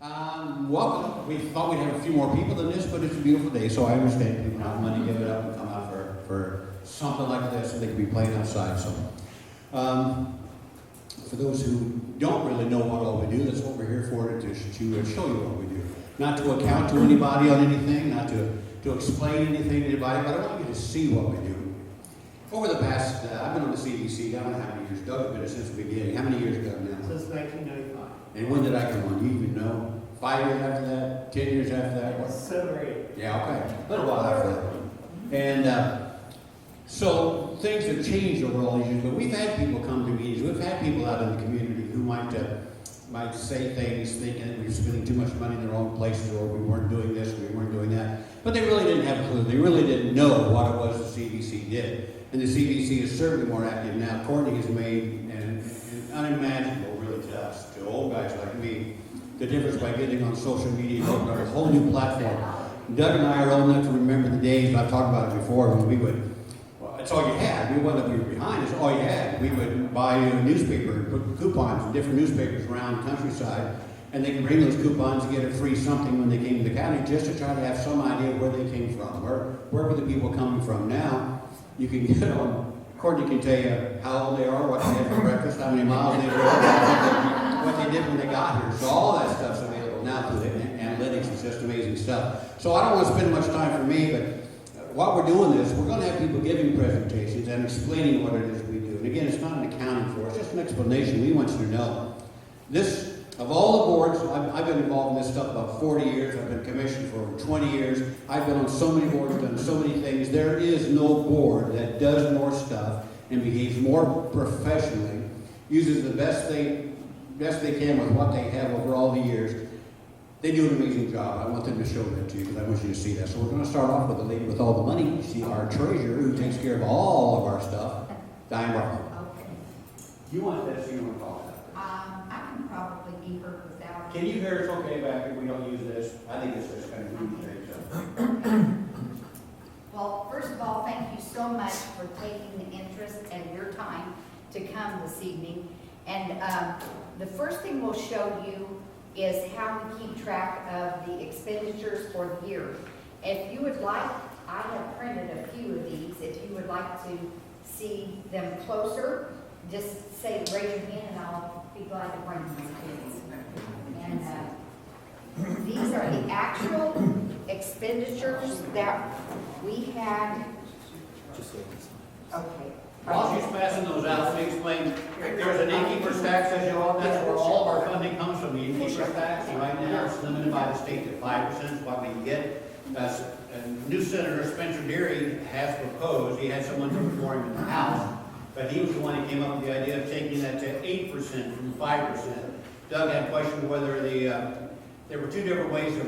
Welcome. We thought we'd have a few more people than this, but it's a beautiful day, so I understand people have money to give it up and come out for something like this, and they can be playing outside. So, for those who don't really know what all we do, that's what we're here for, to show you what we do. Not to account to anybody on anything, not to explain anything to anybody, but I want you to see what we do. Over the past, I've been on the CDC, I don't know how many years. Doug's been since the beginning. How many years ago now? Since 1995. And when did I come on? Do you even know? 5 years after that? 10 years after that? What? 7 or 8. Yeah, okay. A little while after that. And so things have changed over all these years, but we've had people come to meetings. We've had people out in the community who might say things thinking that we were spending too much money in the wrong places, or we weren't doing this, we weren't doing that. But they really didn't have a clue. They really didn't know what it was the CDC did. And the CDC is certainly more active now. Courtney has made an unimaginable, really, to us, to old guys like me, the difference by getting on social media and opening a whole new platform. Doug and I are old enough to remember the days, I've talked about it before, when we would, well, that's all you had. We wasn't that we were behind, it's all you had. We would buy a newspaper and put coupons in different newspapers around the countryside, and they could bring those coupons and get a free something when they came to the county, just to try to have some idea of where they came from. Where were the people coming from? Now, you can get on, Courtney can tell you how old they are, what they had for breakfast, how many miles they drove, what they did when they got here. So all that stuff's available now through the analytics. It's just amazing stuff. So I don't want to spend much time for me, but while we're doing this, we're going to have people giving presentations and explaining what it is we do. And again, it's not an accounting for us, it's just an explanation. We want you to know. This, of all the boards, I've been involved in this stuff about 40 years. I've been commissioned for over 20 years. I've been on so many boards, done so many things. There is no board that does more stuff and behaves more professionally, uses the best they can with what they have over all the years. They do an amazing job. I want them to show that to you because I want you to see that. So we're going to start off with the lady with all the money. You see our treasurer who takes care of all of our stuff, Diane Barker. Okay. You want that, so you want to call it. I can probably be heard without. Can you hear us okay back if we don't use this? I think it's just kind of huge thing, so. Well, first of all, thank you so much for taking the interest and your time to come this evening. And the first thing we'll show you is how we keep track of the expenditures for the year. If you would like, I have printed a few of these. If you would like to see them closer, just say, raise your hand, and I'll be glad to bring them to you. And these are the actual expenditures that we had. Okay. While she's passing those out, let me explain. There's an innkeeper's tax, as you know, that's where all of our funding comes from, the innkeeper's tax. Right now, it's limited by the state to 5% is what we can get. New Senator Spencer Deary has proposed, he had someone do it for him in the House, but he was the one who came up with the idea of taking that to 8% from 5%. Doug had questioned whether there were two different ways to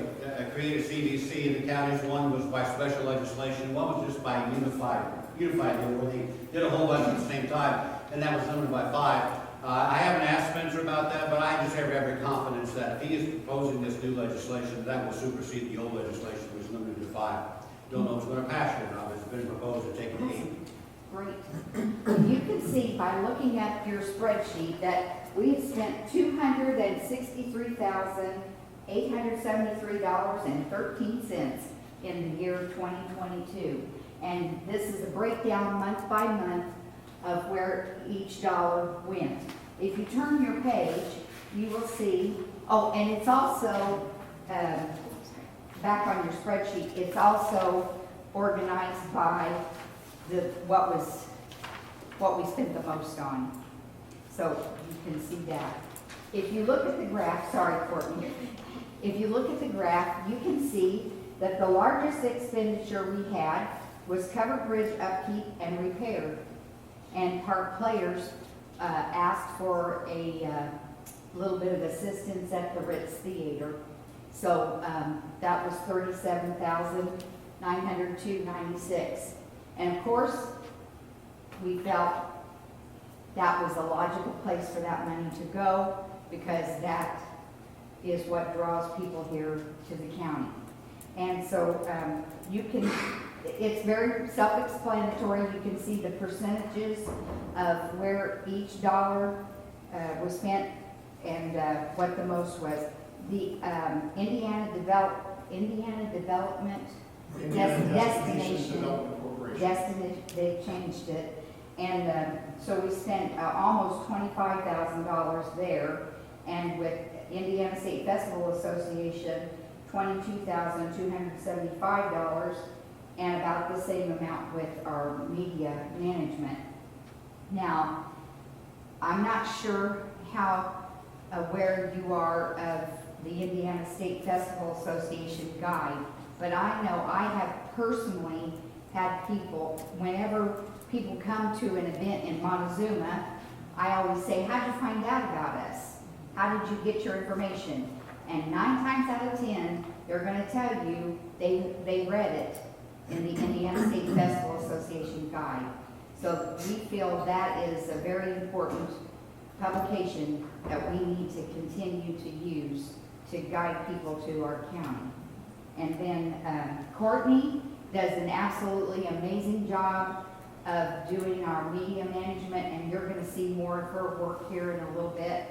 create a CDC in the counties. One was by special legislation, one was just by unified deal where they did a whole bunch at the same time, and that was limited by 5. I haven't asked Spencer about that, but I just have every confidence that if he is proposing this new legislation, that will supersede the old legislation, which was limited to 5. Don't know if it's going to pass or not, but it's been proposed to take it to 8. Great. You can see by looking at your spreadsheet that we have spent $263,873.13 in the year 2022. And this is a breakdown month by month of where each dollar went. If you turn your page, you will see, oh, and it's also, back on your spreadsheet, it's also organized by what we spent the most on. So you can see that. If you look at the graph, sorry, Courtney. If you look at the graph, you can see that the largest expenditure we had was covered bridge upkeep and repair. And Park Players asked for a little bit of assistance at the Ritz Theater. So that was $37,902.96. And of course, we felt that was a logical place for that money to go because that is what draws people here to the county. And so you can, it's very self-explanatory. You can see the percentages of where each dollar was spent and what the most was. the Indiana Development Destinations Destination. Development Corporation. Destination, they changed it. And so we spent almost $25,000 there. And with Indiana State Festival Association, $22,275, and about the same amount with our media management. Now, I'm not sure how aware you are of the Indiana State Festival Association guide, but I know I have personally had people, whenever people come to an event in Montezuma, I always say, how'd you find out about us? How did you get your information? And 9 times out of 10, they're gonna tell you they read it in the Indiana State Festival Association guide. So we feel that is a very important publication that we need to continue to use to guide people to our county. And then Courtney does an absolutely amazing job of doing our media management, and you're gonna see more of her work here in a little bit.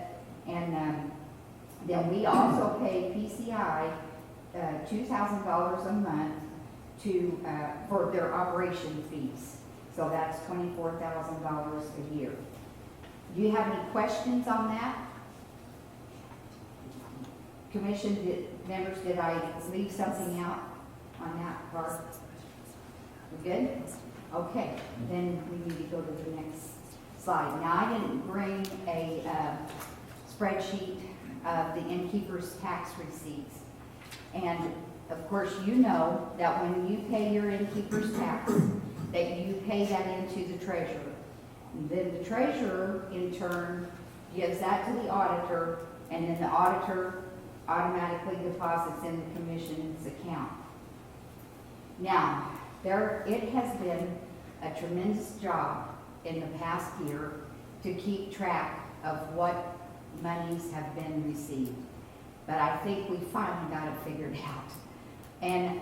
And then we also pay PCI $2,000 a month for their operation fees. So that's $24,000 a year. Do you have any questions on that? Commission members, did I leave something out on that part? We good? Okay, then we need to go to the next slide. Now, I didn't bring a spreadsheet of the innkeeper's tax receipts. And of course, you know that when you pay your innkeeper's tax, that you pay that into the treasurer. And then the treasurer, in turn, gives that to the auditor, and then the auditor automatically deposits in the commission's account. Now, it has been a tremendous job in the past year to keep track of what monies have been received. But I think we finally got it figured out. And,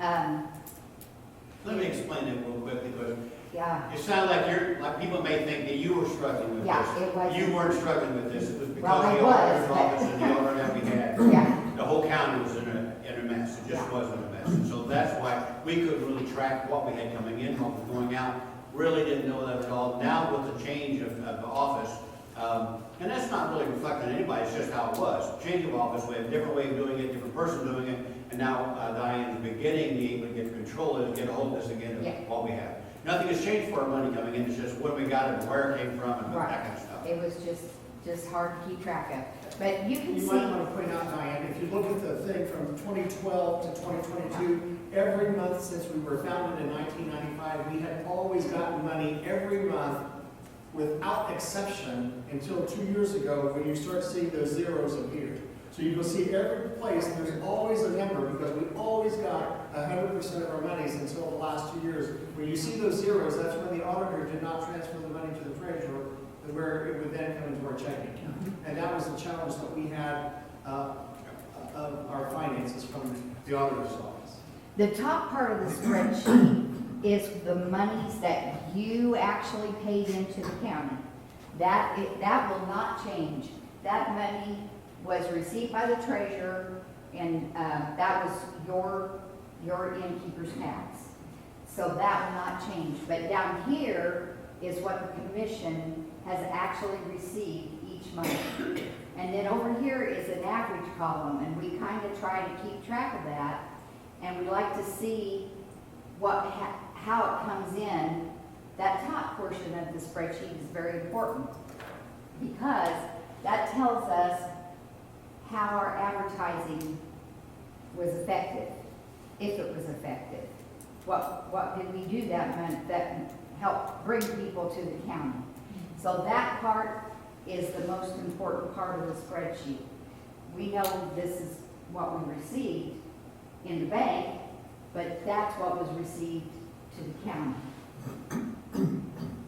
Let me explain it real quickly, because yeah, it sounds like people may think that you were struggling with Yeah, this. it wasn't. You weren't struggling with this. It was because Well, I the was, auditor's but- office and the auditor that we had. yeah, The whole county was in a mess. It just Yeah. wasn't a mess. And so that's why we couldn't really track what we had coming in, what was going out. Really didn't know that at all. Now with the change of the office, and that's not really reflecting on anybody, it's just how it was. Change of office, we have a different way of doing it, different person doing it, and now Diane's beginning to be able to get control of it, get a hold of this again, Yeah. of what we have. Nothing has changed for our money coming in, it's just what we got and where it came from and Right. that kind of stuff. it was just hard to keep track of. But you can You see, might want to point out, Diane, if you look at the thing from 2012 to 2022, every month since we were founded in 1995, we have always gotten money every month without exception until 2 years ago when you start seeing those zeros appear. So you will see every place, there's always a number because we always got 100% of our monies until the last 2 years. When you see those zeros, that's when the auditor did not transfer the money to the treasurer, where it would then come into our checking account. And that was the challenge that we had of our finances from the auditor's office. the top part of the spreadsheet is the monies that you actually paid into the county. That will not change. That money was received by the treasurer, and that was your innkeeper's tax. So that will not change. But down here is what the commission has actually received each month. And then over here is an average column, and we kind of try to keep track of that. And we like to see how it comes in. That top portion of the spreadsheet is very important because that tells us how our advertising was effective, if it was effective. What did we do that month that helped bring people to the county? So that part is the most important part of the spreadsheet. We know this is what we received in the bank, but that's what was received to the county.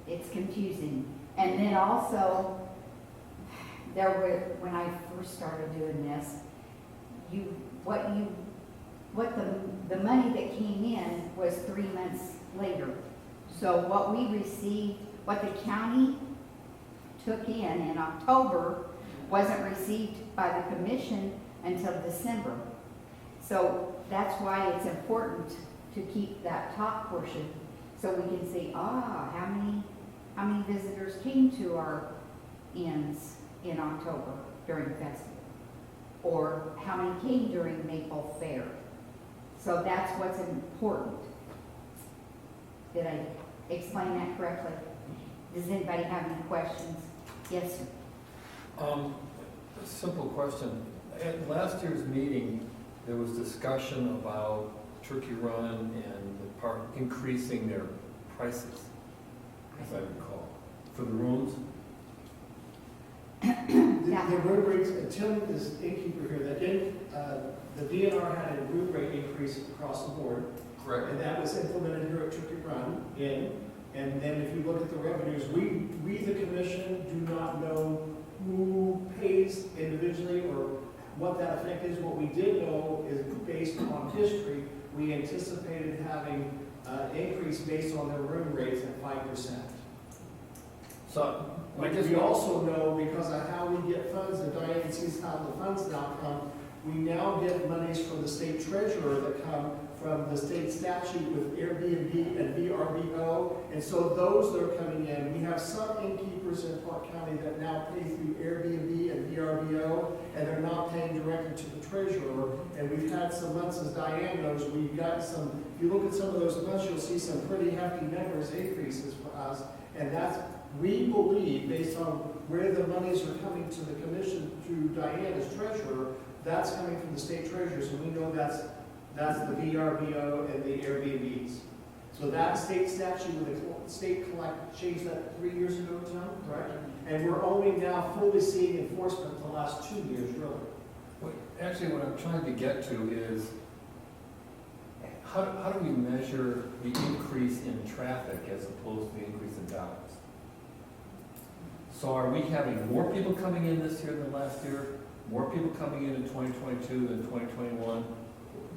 It's confusing. And then also, when I first started doing this, the money that came in was 3 months later. So what we received, what the county took in October wasn't received by the commission until December. So that's why it's important to keep that top portion, so we can see, how many visitors came to our inns in October during the festival? Or how many came during Maple Fair? So that's what's important. Did I explain that correctly? Does anybody have any questions? Yes, sir. Simple question. At last year's meeting, there was discussion about Turkey Run and the park increasing their prices, as I recall, for the rooms. The room rates, Tim is innkeeper here, the DNR had a room rate increase across the board. Correct. And that was implemented here at Turkey Run Inn. And then if you look at the revenues, we the commission, do not know who pays individually or what that effect is. What we did know is based on history, we anticipated having an increase based on their room rates at 5%. So, I But guess we also know, because of how we get funds, and Diane sees how the funds now come, we now get monies from the state treasurer that come from the state statute with Airbnb and VRBO. And so those that are coming in, we have some innkeepers in Parke County that now pay through Airbnb and VRBO, and they're not paying directly to the treasurer. And we've had some months, as Diane knows, we've got some, if you look at some of those months, you'll see some pretty hefty numbers increases for us. And that's, we believe, based on where the monies are coming to the commission through Diane as treasurer, that's coming from the state treasurer, so we know that's the VRBO and the Airbnbs. So that state statute with the state changed that 3 years ago, Tom, right? And we're only now fully seeing enforcement the last 2 years, really. actually, what I'm trying to get to is, how do we measure the increase in traffic as opposed to the increase in dollars? So are we having more people coming in this year than last year? More people coming in 2022 than 2021?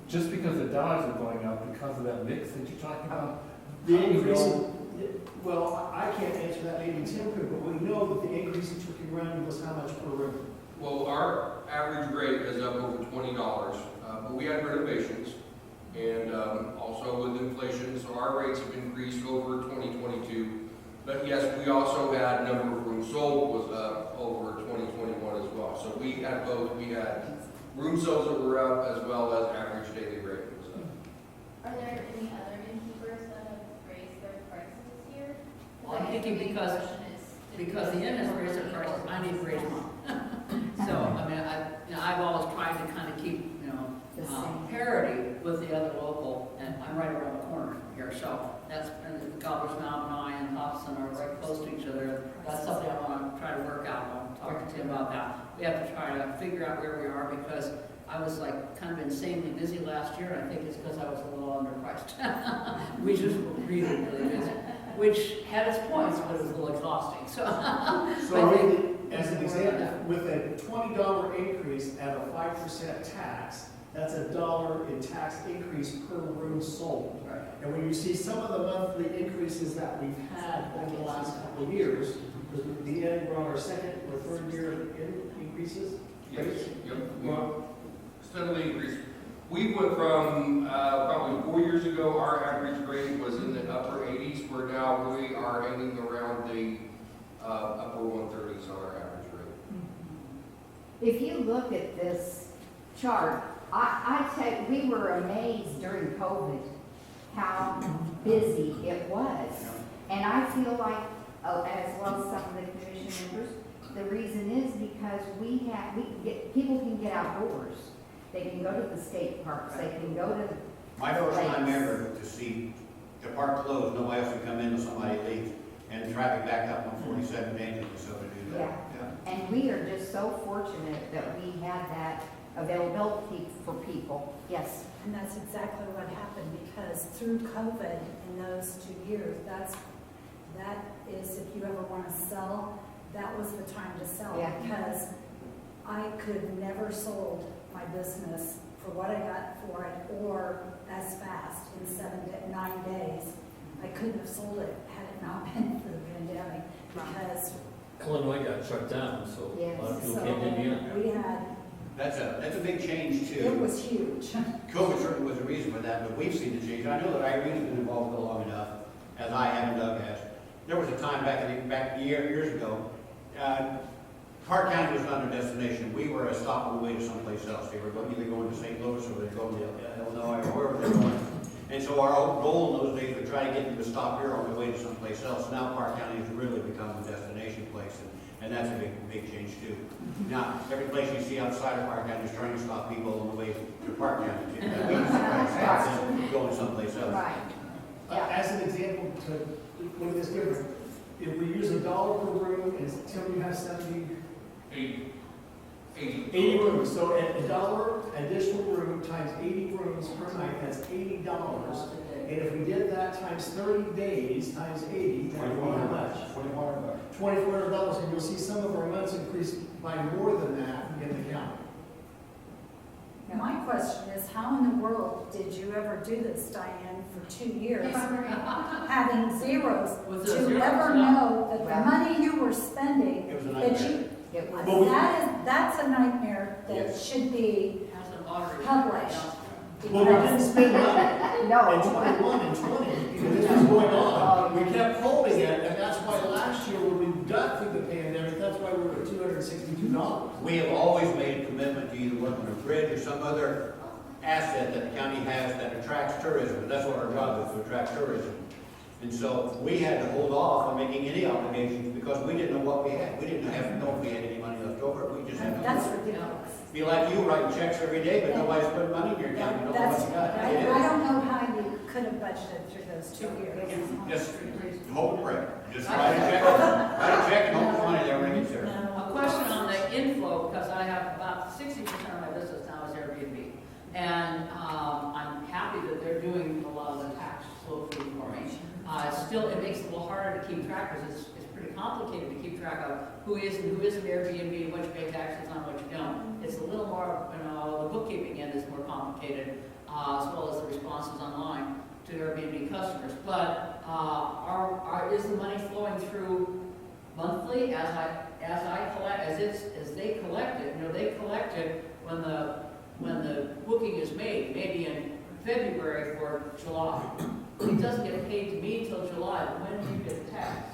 Just because the dollars are going up because of that mix that you're talking about? The How do you increase, know? well, I can't answer that, maybe Tim could, but we know that the increase in Turkey Run was how much per room? Well, our average rate is up over $20, but we had renovations and also with inflation, so our rates have increased over 2022. But yes, we also had number of rooms sold was up over 2021 as well. So we had both. We had room sales that were up as well as average daily rate was up. Are there any other innkeepers that have raised their prices this year? Well, I'm thinking because the inn has raised their prices, I need to raise mine. So, I mean, I've always tried to kind of keep, The same. parity with the other local, and I'm right around the corner from here, so that's, and Gobbler's Mountain and I and Hobson are right close to each other. That's something I want to try to work out. I'll talk to Tim about that. We have to try to figure out where we are, because I was like kind of insanely busy last year, and I think it's because I was a little underpriced. We just were really, really busy, which had its points, but it was a little exhausting, so. So as an example, with a $20 increase at a 5% tax, that's $1 in tax increase per room sold. Right. And when you see some of the monthly increases that we've had over the last couple of years, the inn, we're on our second or third year in increases? Yes. Rates? Yep. Well, Steadily increased. We went from probably 4 years ago, our average rate was in the upper 80s. We're now we are aiming around the upper 130s on our average rate. If you look at this chart, I tell you, we were amazed during COVID how busy it was. And I feel like, as well as some of the commission members, the reason is because people can get outdoors. They can go to the state parks, they can go to My first time ever to see the park closed, nobody else can come in until somebody leaves, and traffic backed up on 47 dangerous, so to do that. Yeah. And we are just so fortunate that we had that availability for people. Yes. And that's exactly what happened, because through COVID in those 2 years, that is, if you ever want to sell, that was the time to sell. Yeah. Because I could never sold my business for what I got for it, or as fast in 9 days. I couldn't have sold it had it not been for the pandemic, because Illinois got shut down, so a lot of people so came to Indiana. we had That's a big change too. It was huge. COVID certainly was a reason for that, but we've seen the change. I know that Irene's been involved with it long enough, as I have and Doug has. There was a time back years ago, Parke County was not a destination. We were a stop on the way to someplace else. They were either going to St. Louis or they were going to Illinois or wherever they were going. And so our whole goal in those days was try to get them to stop here on the way to someplace else. Now Parke County has really become a destination place, and that's a big change too. Now, every place you see outside of Parke County is trying to stop people on the way to Parke County too. That means they're going someplace else. Right. Yeah. As an example, to look at this different, if we use $1 per room, and Tim, you have 80 rooms, so at $1 additional room times 80 rooms per night, that's $80. And if we did that times 30 days, times 80, that would be how much? $2,400. $2,400, and you'll see some of our months increase by more than that in the county. My question is, how in the world did you ever do this, Diane, for 2 years? Having zeros, With the to zeros, ever yeah. know that the money you were spending, It was a that nightmare. you, It was. Well, that's a nightmare that Yes. should be As a lottery. published. Well, we didn't spend money. No. In 21 and 20, this was going on. We kept holding it, and that's why last year when we got through the pandemic, that's why we were at $262. We have always made a commitment to either work on a bridge or some other asset that the county has that attracts tourism. That's what our job is, to attract tourism. And so we had to hold off on making any obligations because we didn't know what we had. We didn't know if we had any money left over. We just had That's to. ridiculous. Be like you, writing checks every day, but nobody's putting money in your account. You don't know what That's, you got. I It don't know how you could have budgeted through those 2 years. is. Just hope and pray. Just write a check. Write a check and hope the money never gets there. A question on the inflow, because I have about 60% of my business now is Airbnb. And I'm happy that they're doing a lot of the tax flow through for me. Still, it makes it a little harder to keep track because it's pretty complicated to keep track of who is and who isn't Airbnb, what you pay taxes on, what you don't. It's a little more, the bookkeeping end is more complicated, as well as the responses online to Airbnb customers. But is the money flowing through monthly as they collect it? They collect it when the booking is made, maybe in February for July. It doesn't get paid to me till July, but when do you get taxed?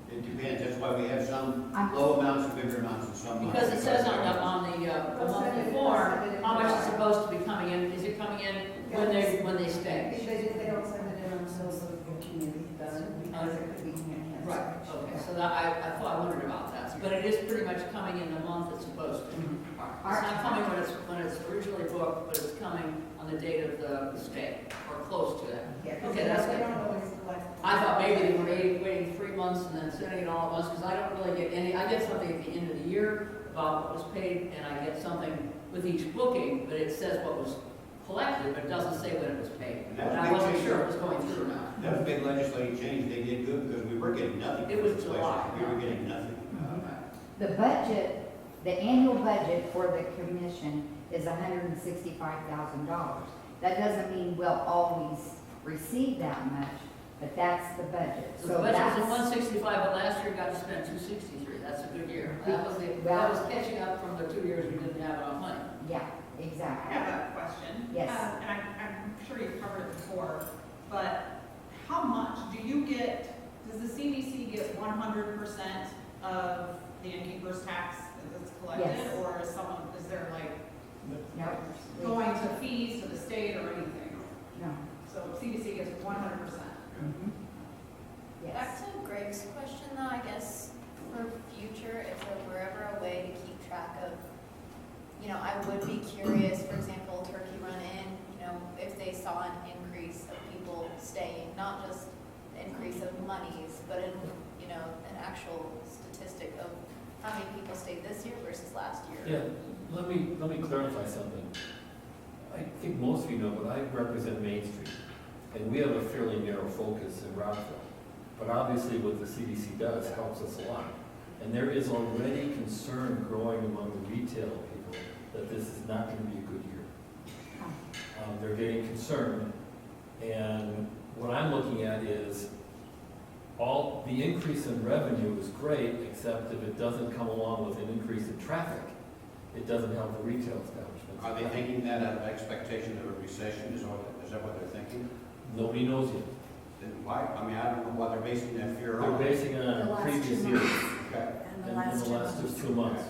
It depends. That's why we have some low amounts and bigger amounts and some. Because it says on the monthly form, how much is supposed to be coming in. Is it coming in when they stay? They don't send it in until the community does it, because it could be. Right, okay, so that, I wondered about that, but it is pretty much coming in the month it's supposed to. It's not coming when it's originally booked, but it's coming on the date of the stay, or close to that. Okay, that's They good. don't always collect. I thought maybe they were waiting 3 months and then sending it all at once, because I don't really get any, I get something at the end of the year about what was paid, and I get something with each booking, but it says what was collected, but it doesn't say when it was paid. And that And was I a big wasn't change. sure it was going through or not. That was a big legislative change. They did good because we were getting nothing. It was from this place. July. We were getting nothing. The budget, the annual budget for the commission is $165,000. That doesn't mean we'll always receive that much, but that's the budget. So the budget was 165, but last year got to spend 263. That's a good year. That was catching up from the 2 years we didn't have enough money. Yeah, I exactly. have a question. Yes. And I'm sure you've covered it before, but how much do you get, does the CDC get 100% of the innkeeper's tax that's collected? Yes. Or is there like No, going to fees to the state or anything? no, So CDC gets 100%. yes. Back to Greg's question though, I guess for future, if there were ever a way to keep track of, I would be curious, for example, Turkey Run In, if they saw an increase of people staying, not just increase of monies, but an actual statistic of how many people stayed this year versus last year. Yeah, let me clarify something. I think most of you know, but I represent Main Street, and we have a fairly narrow focus in Rockville. But obviously what the CDC does helps us a lot. And there is already concern growing among the retail people that this is not going to be a good year. They're getting concerned, and what I'm looking at is all the increase in revenue is great, except if it doesn't come along with an increase in traffic. it doesn't help the retail establishments. Are they thinking that expectation of a recession, is that what they're thinking? Nobody knows yet. Then why, I mean, I don't know what they're basing that fear They're on. basing it The on last previous 2 years, months. Okay. And in the last the 2 last months. just 2 months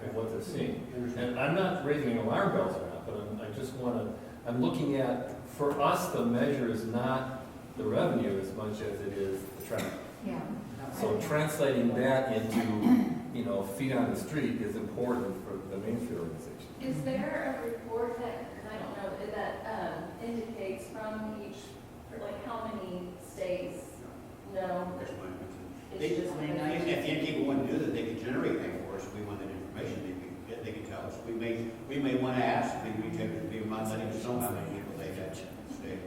of what they're seeing. Understand. And I'm not raising alarm bells or not, but I just want to, I'm looking at, for us, the measure is not the revenue as much as it is the traffic. Yeah. So translating that into, feet on the street is important for the Main Street organization. Is there a report that, and I don't know, that indicates from each, for like how many states? No. That's my opinion. It's just If the innkeeper wanted to do that, they could generate that for us. If we want that information, they could tell us. We may want to ask the retailers to be among letting us know how many people they have stay.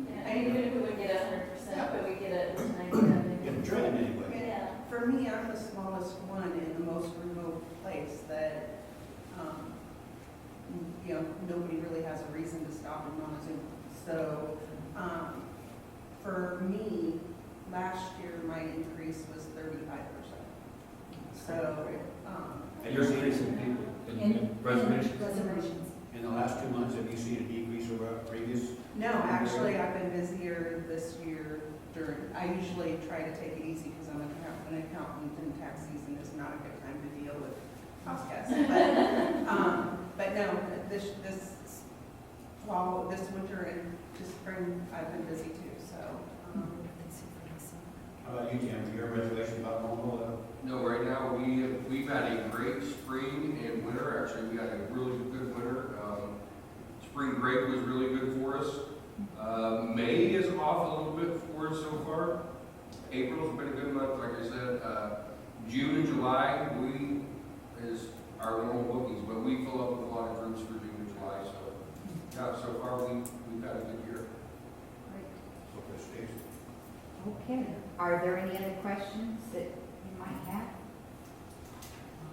Yeah, and even if we would get 100%, but we get it 99. Get them trained anyway. Yeah. For me, I'm the smallest one in the most remote place that, nobody really has a reason to stop in Montezuma. So, for me, last year, my increase was 35%. So, Have You're you seen, increasing people in reservations. Reservations. in the last 2 months, have you seen a decrease over previous? no, actually, I've been busier this year I usually try to take it easy because I'm an accountant and tax season is not a good time to deal with cost cuts. But no, this winter and this spring, I've been busy too, so. How about you, Tim? Your reservation about normal? No, right now, we've had a great spring and winter. Actually, we had a really good winter. Spring break was really good for us. May is off a little bit for us so far. April's been a good month, like I said. June and July, is our normal bookings, but we fill up with a lot of groups for June and July, so, yeah, so far we've had a good year. So for states. Okay. Are there any other questions that you might have?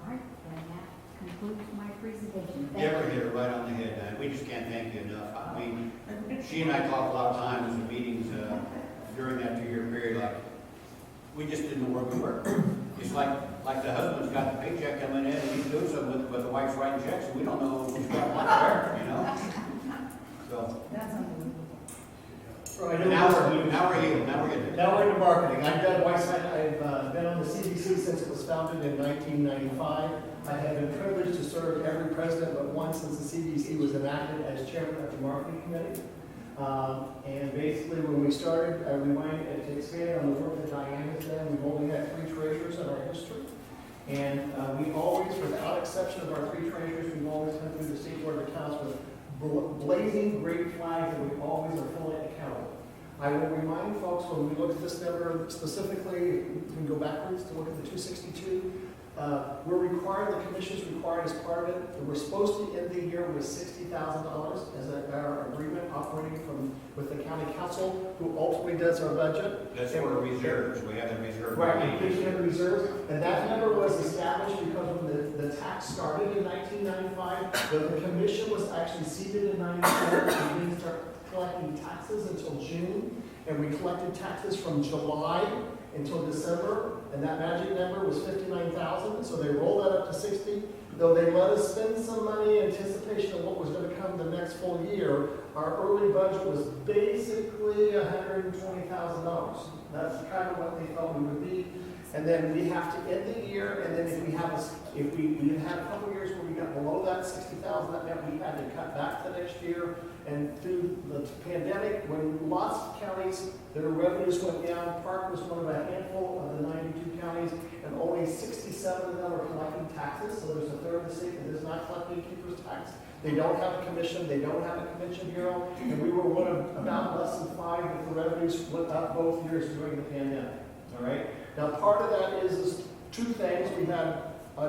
All right, then that concludes my presentation. Thank Deborah you. hit it right on the head, man. We just can't thank you enough. I mean, she and I talked a lot of times in meetings during that 2-year period, like, we just didn't know where we were. It's like the husband's got the paycheck coming in and he's doing something with it, but the wife's writing checks and we don't know who's got what where, So, That's unbelievable. Right, now we're healed, now we're getting. Now we're into marketing. I've been on the CBC since it was founded in 1995. I have been privileged to serve every president but one since the CBC was enacted as chairman of the marketing committee. And basically, when we started, we went to expand on the work that Diane has done. We've only had 3 treasurers in our history. And we always, without exception of our 3 treasurers, we've always come through the State Board of Accounts with blazing great flags, and we always are fully accountable. I will remind folks, when we look at this number specifically, we can go backwards to look at the 262. We're required, the commission's required as part of it, that we're supposed to end the year with $60,000 as our agreement operating with the county council, who ultimately does our budget. That's for reserves, we have the reserve. Right, we have reserves, and that number was established because when the tax started in 1995, the commission was actually seated in 94, and we didn't start collecting taxes until June, and we collected taxes from July until December, and that magic number was 59,000, so they rolled that up to 60. Though they let us spend some money in anticipation of what was going to come the next full year, our early budget was basically $120,000. That's kind of what they thought we would be. And then we have to end the year, and then if we had a couple of years where we got below that 60,000, that meant we had to cut back the next year. And through the pandemic, when lots of counties, their revenues went down, Parke was one of a handful of the 92 counties, and only 67 of them are collecting taxes. So there's a third of the state that is not collecting keeper's tax. They don't have a commission, they don't have a convention bureau, and we were one of about less than 5 that the revenues went up both years during the pandemic. All right. Now, part of that is 2 things. We had,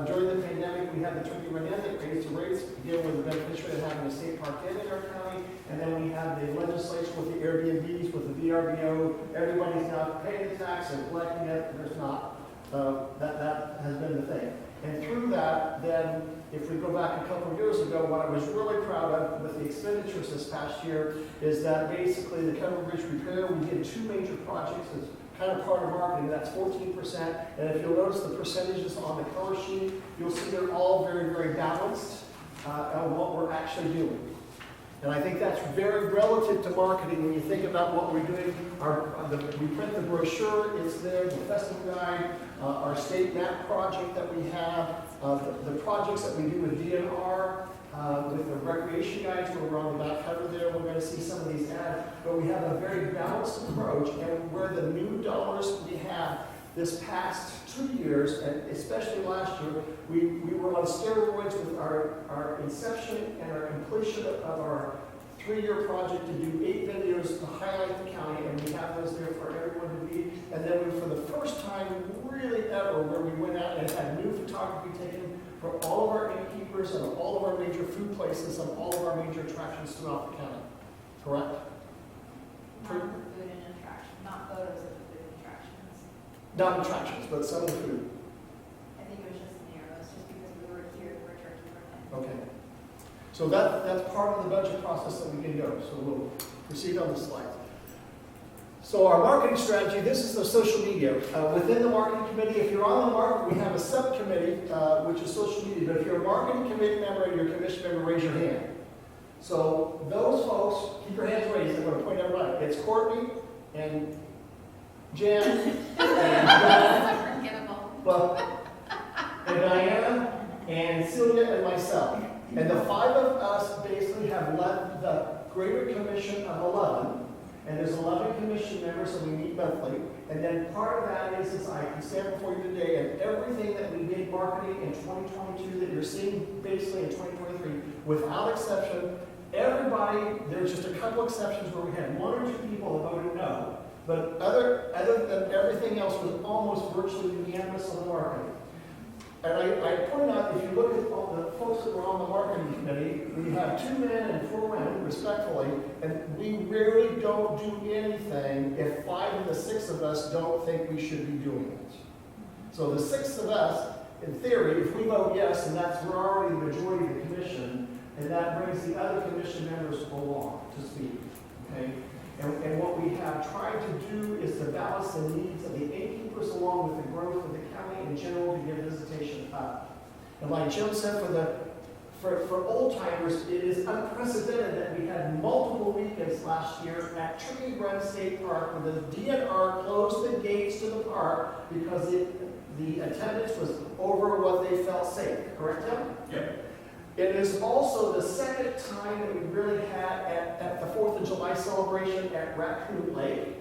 during the pandemic, we had the turkey run in that raised the rates, again, with the beneficiary of having a state park in our county. And then we had the legislation with the Airbnbs, with the VRBO. Everybody's now paying the tax and collecting it. There's not. That has been the thing. And through that, then, if we go back a couple of years ago, what I was really proud of with the expenditures this past year is that basically the Cover Bridge repair, we did 2 major projects. It's kind of part of marketing, that's 14%. And if you'll notice the percentages on the cover sheet, you'll see they're all very, very balanced. on what we're actually doing. And I think that's very relative to marketing when you think about what we're doing. We print the brochure, it's there, the festival guide, our state map project that we have, the projects that we do with DNR, with the recreation guides where we're on the back cover there. We're going to see some of these ads, but we have a very balanced approach, and where the new dollars we have this past 2 years, and especially last year, we were on steroids with our inception and our completion of our 3-year project to do 8 videos to highlight the county, and we have those there for everyone to be. And then we, for the first time really ever, where we went out and had new photography taken for all of our innkeepers and all of our major food places and all of our major attractions throughout the county. Correct? Not the food and attraction, not photos of the food and attractions. Not attractions, but some of the food. I think it was just the arrows, just because we were here for turkey run. Okay. So that's part of the budget process that we can go. So we'll proceed on the slides. So our marketing strategy, this is the social media. Within the marketing committee, if you're on the market, we have a subcommittee, which is social media. But if you're a marketing committee member and you're a commission member, raise your hand. So those folks, keep your hands raised. I'm going to point everybody. It's Courtney and Jen and Unforgettable. and Diana and Celia and myself. And the 5 of us basically have led the Greater Commission of 11. And there's 11 commission members, so we meet monthly. And then part of that is I can stand before you today, and everything that we did marketing in 2022 that you're seeing basically in 2023, without exception, everybody, there's just a couple exceptions where we had 1 or 2 people that voted no. But other than everything else was almost virtually unanimous on the marketing. And I point out, if you look at all the folks that were on the marketing committee, we have 2 men and 4 women, respectfully, and we rarely don't do anything if 5 of the 6 of us don't think we should be doing it. So the 6 of us, in theory, if we vote yes, and we're already the majority of the commission, and that brings the other commission members along to speak. Okay? And what we have tried to do is to balance the needs of the innkeepers along with the growth of the county in general to get visitation up. And like Jim said, for old timers, it is unprecedented that we had multiple weekends last year at Turkey Run State Park where the DNR closed the gates to the park because the attendance was over what they felt safe. Correct, Tim? Yep. It is also the second time that we really had at the 4th of July celebration at Raccoon Lake,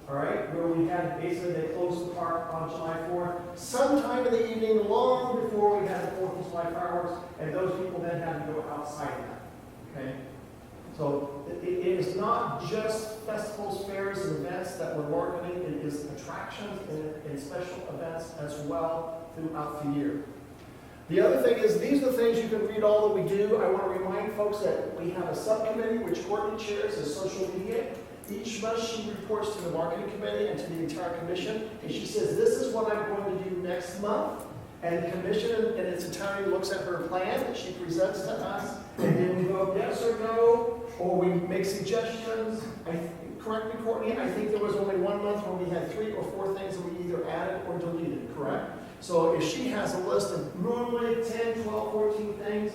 all right, where we had basically they closed the park on July 4th, sometime in the evening, long before we had the 4th of July fireworks, and those people then had to go outside that, okay? So it is not just festivals, fairs, and events that we're marketing, it is attractions and special events as well throughout the year. The other thing is, these are the things you can read all that we do. I want to remind folks that we have a subcommittee, which Courtney chairs, as social media. Each month she reports to the marketing committee and to the entire commission, and she says, this is what I'm going to do next month. And the commission in its entirety looks at her plan that she presents to us, and then we vote yes or no, or we make suggestions. Correct me, Courtney, I think there was only 1 month where we had 3 or 4 things that we either added or deleted, correct? So if she has a list of normally 10, 12, 14 things,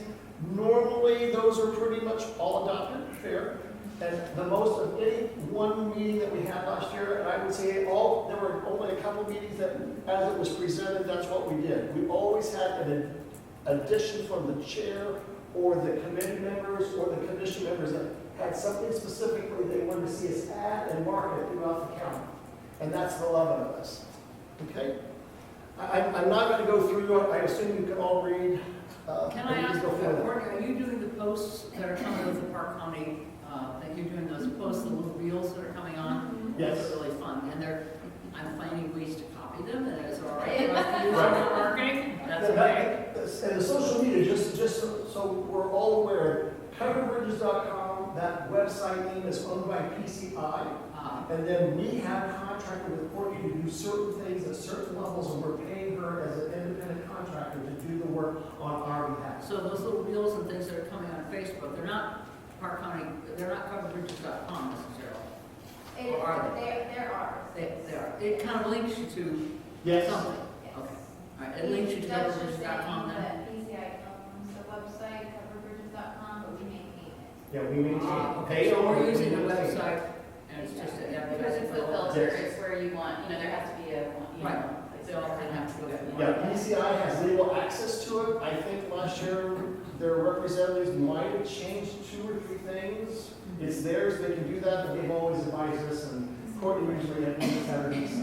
normally those are pretty much all adopted, fair. And the most of any one meeting that we had last year, and I would say there were only a couple meetings that, as it was presented, that's what we did. We always had an addition from the chair or the committee members or the commission members that had something specifically they wanted to see us add and market throughout the county. And that's the 11 of us. Okay? I'm not going to go through it. I assume you can all read. Can I ask, Courtney, are you doing the posts that are coming with the Park County, that you're doing those posts, the little reels that are coming on? Yes. Those are really fun, and I'm finding ways to copy them, and it's all right for us to use them for marketing. That's okay. And the social media, just so we're all aware, coveredbridges.com, that website name is owned by PCI. And then we have contracted with Courtney to do certain things at certain levels, and we're paying her as an independent contractor to do the work on our behalf. So those little reels and things that are coming on Facebook, they're not Park County, they're not coveredbridges.com necessarily. Or are they? They're ours. They are. It kind of links you to Yes. something. Yes. Okay. All right. It links you to That's just coveredbridges.com saying then? that PCI owns the website, Yeah, we maintain. They So own we're it, we using the maintain it. website, and it's just an Because advertising it's for the all. filter, it's where you want, there has to be a, Right. place They all for it. have to go there. Yeah, PCI has legal access to it. I think last year their representatives might have changed 2 or 3 things. It's theirs, they can do that, but they've always advised us, and Courtney usually has Saturdays.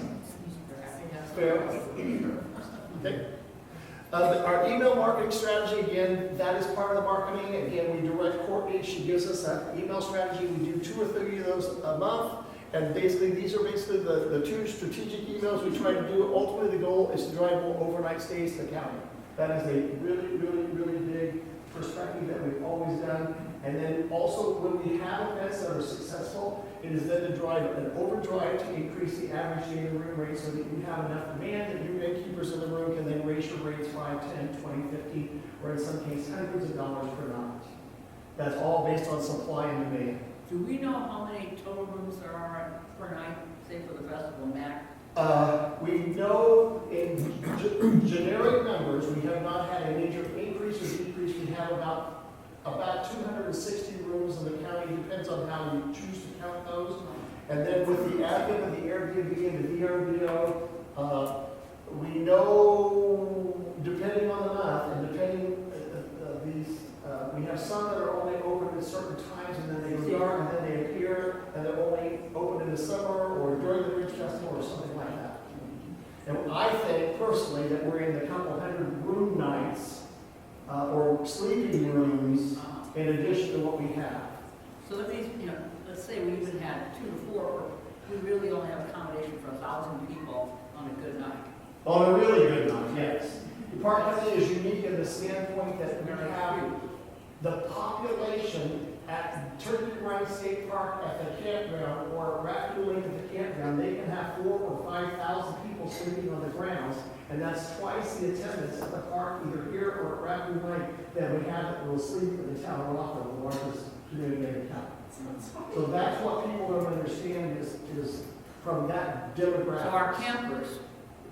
Fair. Okay. Our email marketing strategy, again, that is part of the marketing. Again, we direct Courtney, she gives us that email strategy. We do 2 or 3 of those a month. And basically, these are basically the 2 strategic emails we try to do. Ultimately, the goal is to drive more overnight stays to the county. That is a really, really, really big perspective that we've always done. And then also, when we have events that are successful, it is then to drive an overdrive to increase the average daily room rate so that you have enough demand that your innkeepers in the room can then raise your rates 5, 10, 20, 50, or in some cases, hundreds of dollars per night. That's all based on supply and demand. Do we know how many total rooms there are per night, say for the festival, Mac? We know in generic numbers, we have not had a major increase or decrease. We have about 260 rooms in the county, depends on how you choose to count those. And then with the advent of the Airbnb and the VRBO, we know, depending on the month, and depending, we have some that are only open at certain times, and then they go dark, and then they appear, and they're only open in the summer, or during the Ridge Festival, or something like that. And I think personally that we're in the couple hundred room nights, or sleeping rooms, in addition to what we have. So that means, let's say we even had 2 to 4, or we really only have accommodation for 1,000 people on a good night. On a really good night, yes. Parke County is unique in the standpoint that we have the population at Turkey Run State Park at the campground, or at Raccoon Lake at the campground. They can have 4,000 or 5,000 people sleeping on the grounds, and that's twice the attendance at the park, either here or at Raccoon Lake, that we have that will sleep in the town of Rockville, the largest community in the county. So that's what people don't understand is from that demographic. So our campers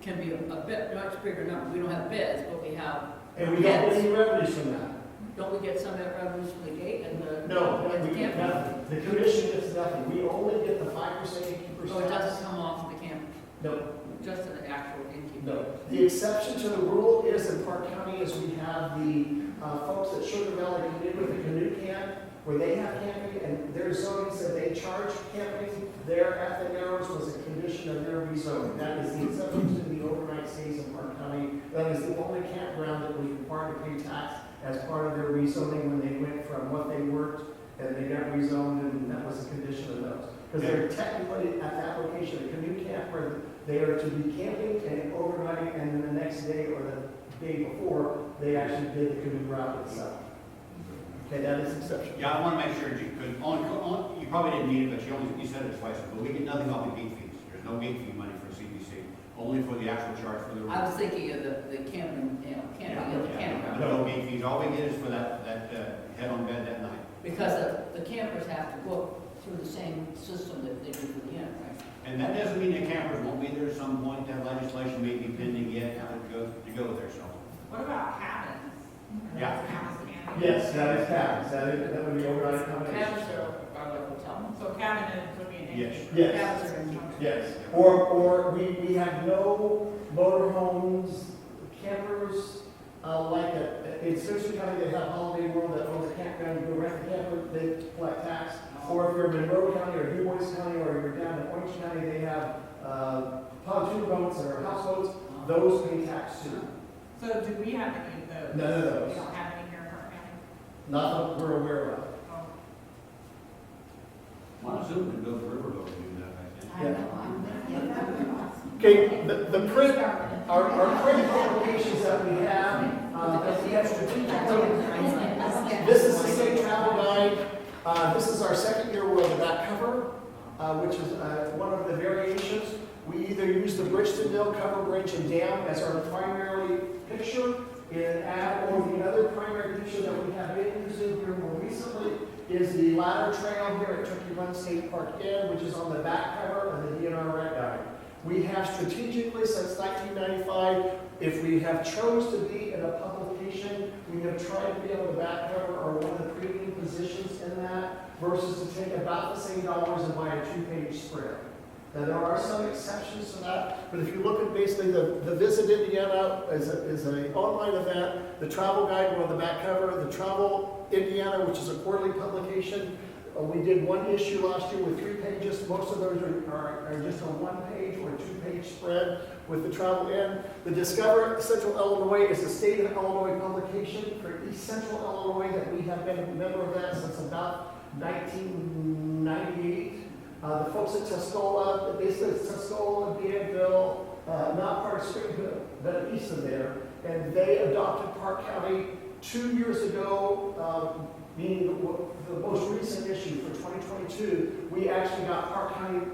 can be a bit, much bigger number. We don't have beds, but we have And we don't get any revenues from that. Don't we get some of that revenues from the gate and the? No, and we the get campers? nothing. The commission gets nothing. We only get the 5% innkeeper's So it tax. doesn't come off the campers, No, just an actual innkeeper? no. The exception to the rule is in Parke County is we have the folks at Sugar Valley come in with a canoe camp where they have camping, and their zoning said they charge camping. There at the Narrows was a condition of their rezoning. That is the exception to the overnight stays in Parke County. That is the only campground that was required to pay tax as part of their rezoning when they went from what they worked and they got rezoned, and that was a condition of those. Because they're technically at that location, a canoe camp where they are to be camping and overnighting, and then the next day or the day before, they actually did the canoe route itself. Okay, that is exception. Yeah, I want to make sure, because you probably didn't need it, but you said it twice, but we get nothing off the gate fees. There's no gate fee money for CBC, only for the actual charge for the room. I was thinking of the camping, camping of the campground. No gate fees, all we get is for that head on bed that night. Because the campers have to book through the same system that they do for the inn, right? And that doesn't mean the campers won't be there at some point. That legislation may be pending yet to go there, so. What about cabins? Yeah. Cabins can- Yes, that is cabins. That would be overnight accommodation. Cabins are like hotel. So cabin would be an Yes. issue. Yes. Cabins are in. Yes, or we have no motorhomes, campers, like in Simpson County, they have Holiday World that owns a campground, you go rent the camper, they collect tax. Or if you're in Monroe County or Du Bois County, or you're down in Orange County, they have pontoon boats or houseboats, those pay tax too. So do we have any of those? None of We those, don't have any here in Parke County? not that we're aware of. Oh. Monsoon can go to Riverboat and do that, I think. I know, Okay, the print, our print publications that we have strategically. This is the state travel guide. This is our second year with the back cover, which is one of the variations. We either use the Bridgeton-Dale cover bridge and dam as our primary picture in an ad, or the other primary picture that we have been using here more recently is the ladder trail here at Turkey Run State Park Inn, which is on the back cover of the DNR Red Guide. We have strategically, since 1995, if we have chose to be in a publication, we have tried to be on the back cover or one of the trading positions in that versus to take about the same dollars and buy a 2-page spread. Now, there are some exceptions to that, but if you look at basically the Visit Indiana is an online event, the travel guide on the back cover, the Travel Indiana, which is a quarterly publication. We did one issue last year with 3 pages. Most of those are just a 1-page or a 2-page spread with the travel in. The Discover Central Illinois is the state of Illinois publication for East Central Illinois that we have been a member of that since about 1998. The folks at Tuscola, basically it's Tuscola, Danville, not part of Springfield, but east of there, and they adopted Parke County 2 years ago, meaning the most recent issue for 2022. We actually got Parke County,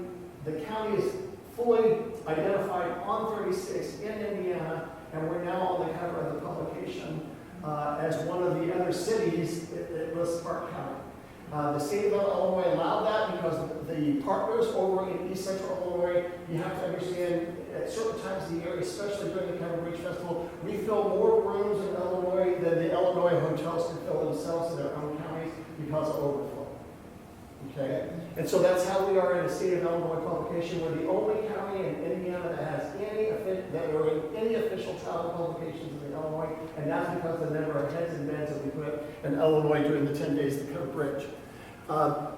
the county is fully identified on 36 in Indiana, and we're now on the cover of the publication as one of the other cities that lists Parke County. The state of Illinois allowed that because the partners over in East Central Illinois, you have to understand at certain times of the year, especially during the Cover Bridge Festival, we fill more rooms in Illinois than the Illinois hotels can fill themselves in their own counties because of overflow. Okay? And so that's how we are in the state of Illinois publication. We're the only county in Indiana that has that are in any official travel publications in Illinois, and that's because of the number of heads and beds that we put in Illinois during the 10 days of the Cover Bridge.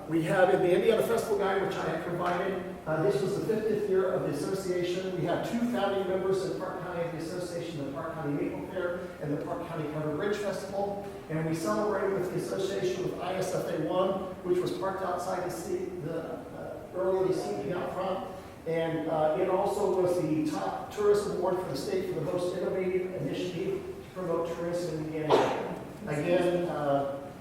We have in the Indiana Festival Guide, which I have provided, this was the 50th year of the association. We have 2 founding members in Parke County of the association, the Parke County Maple Fair and the Parke County Cover Bridge Festival. And we celebrated with the association with ISFA 1, which was parked outside the early seating out front. And it also was the top tourist award for the state for the most innovative initiative to promote tourism in Indiana. Again,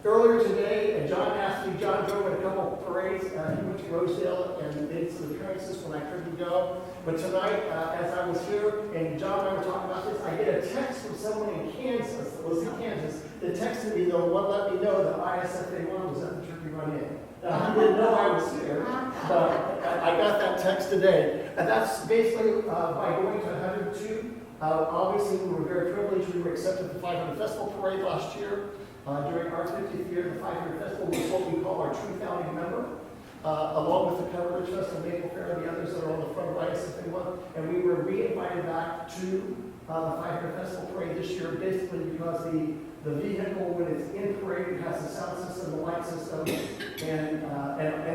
earlier today, John drove in a couple of parades. He went to Rosedale and made some appearances when I couldn't go. But tonight, as I was here, and John and I were talking about this, I get a text from someone in Kansas, that was in Kansas, that texted me, though, let me know that ISFA 1 was at the Turkey Run-In. He didn't know I was here, but I got that text today. And that's basically by going to 102. Obviously, we were very privileged. We were accepted at the 500 Festival Parade last year. During our 50th year, the 500 Festival was what we call our true founding member, along with the Cover Bridge Festival, Maple Fair, and the others that are on the front of ISFA 1. And we were re-invited back to the 500 Festival Parade this year, basically because the vehicle, when it's in parade, it has the sound system, the light system, and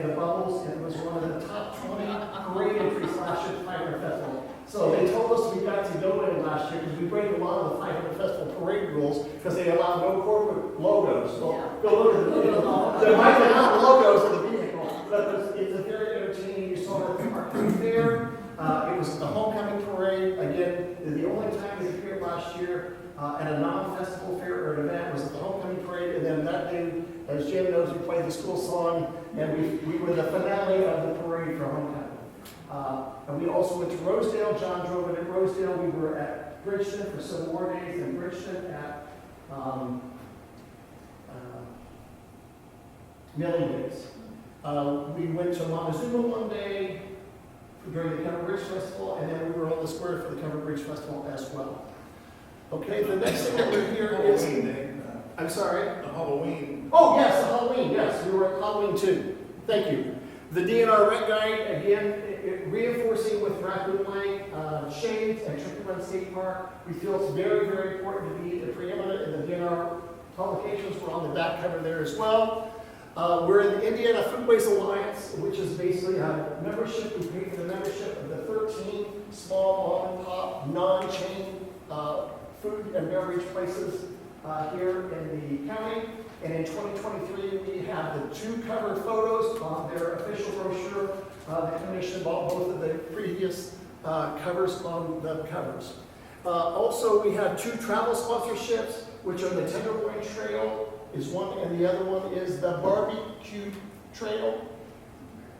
the bubbles. And it was one of the top 20 parade entries last year at the 500 Festival. So they told us we got to go in last year because we break a lot of the 500 Festival parade rules because they allow no corporate logos. Well, go look at the vehicle. They might have the logos of the vehicle, but it's a very entertaining. You saw it at the Parke Fair. It was the homecoming parade. Again, the only time we appeared last year at a non-festival fair or an event was at the homecoming parade. And then that day, as Jim knows, we played the school song, and we were the finale of the parade for homecoming. And we also went to Rosedale. John drove it at Rosedale. We were at Bridgeton for Civil War Days, and Bridgeton at Milling Days. We went to Montezuma one day during the Cover Bridge Festival, and then we were on the square for the Cover Bridge Festival as well. Okay, the next thing over here is... I'm sorry? The Halloween. Oh, yes, the Halloween. Yes, we were at Halloween too. Thank you. The DNR Rent Guide, again, reinforcing with Raccoon Lake, Shades, and Turkey Run State Park. We feel it's very, very important to be the preeminent, and the DNR publications were on the back cover there as well. We're in the Indiana Foodways Alliance, which is basically a membership. We pay for the membership of the 13 small mom-and-pop, non-chain food and beverage places here in the county. And in 2023, we have the 2 cover photos on their official brochure. The commission bought both of the previous covers on the covers. Also, we have 2 travel sponsorships, which are the Tenderloin Trail is one, and the other one is the Barbecue Trail.